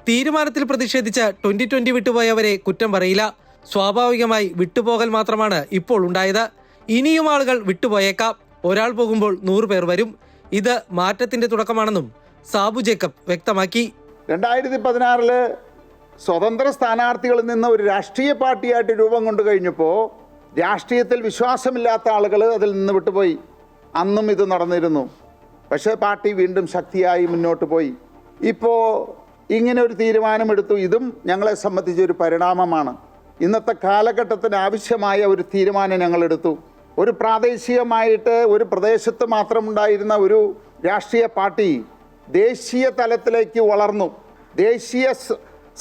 തീരുമാനത്തിൽ പ്രതിഷേധിച്ച 2020 വിട്ടുപോയവരെ കുറ്റം പറയില്ല. സ്വാഭാവികമായി വിട്ടുപോകൽ മാത്രമാണ് ഇപ്പോൾ ഉണ്ടായത്. ഇനിയും ആളുകൾ വിട്ടുപോയേക്കാം. ഒരാൾ പോകുമ്പോൾ 100 പേർ വരും. ഇത് മാറ്റത്തിന്റെ തുടക്കമാണെന്നും സാബു ജേക്കബ് വ്യക്തമാക്കി. 2016 സ്വതന്ത്ര സ്ഥാനാർത്ഥികളിൽ നിന്ന് ഒരു രാഷ്ട്രീയ പാർട്ടിയായിട്ട് രൂപം കൊണ്ടു കഴിഞ്ഞപ്പോൾ രാഷ്ട്രീയത്തിൽ വിശ്വാസമില്ലാത്ത ആളുകൾ അതിൽ നിന്ന് വിട്ടുപോയി. അന്നും ഇത് നടന്നിരുന്നു. പക്ഷേ പാർട്ടി വീണ്ടും ശക്തിയായി മുന്നോട്ട് പോയി. ഇപ്പോൾ ഇങ്ങനെ ഒരു തീരുമാനമെടുത്തു. ഇതും ഞങ്ങളെ സംബന്ധിച്ചൊരു പരിണാമമാണ്. ഇന്നത്തെ കാലഘട്ടത്തിന് ആവശ്യമായ ഒരു തീരുമാനം ഞങ്ങളെടുത്തു. ഒരു പ്രാദേശികമായിട്ട് ഒരു പ്രദേശത്ത് മാത്രമുണ്ടായിരുന്ന ഒരു രാഷ്ട്രീയ പാർട്ടി ദേശീയ തലത്തിലേക്ക് വളർന്നു. ദേശീയ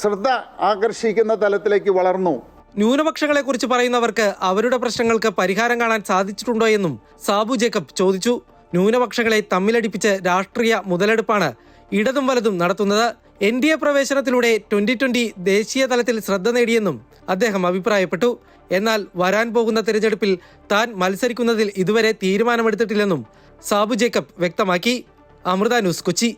ശ്രദ്ധ ആകർഷിക്കുന്ന തലത്തിലേക്ക് വളർന്നു. ന്യൂനപക്ഷങ്ങളെക്കുറിച്ച് പറയുന്നവർക്ക് അവരുടെ പ്രശ്നങ്ങൾക്ക് പരിഹാരം കാണാൻ സാധിച്ചിട്ടുണ്ടോ എന്നും സാബു ജേക്കബ് ചോദിച്ചു. ന്യൂനപക്ഷങ്ങളെ തമ്മിലടിപ്പിച്ച് രാഷ്ട്രീയ മുതലെടുപ്പാണ് ഇടതും വലതും നടത്തുന്നത്. NDA പ്രവേശനത്തിലൂടെ 2020 ദേശീയ തലത്തിൽ ശ്രദ്ധ നേടിയെന്നും അദ്ദേഹം അഭിപ്രായപ്പെട്ടു. എന്നാൽ വരാൻ പോകുന്ന തിരഞ്ഞെടുപ്പിൽ താൻ മത്സരിക്കുന്നതിൽ ഇതുവരെ തീരുമാനമെടുത്തിട്ടില്ലെന്നും സാബു ജേക്കബ് വ്യക്തമാക്കി. അമൃത ന്യൂസ്, കൊച്ചി.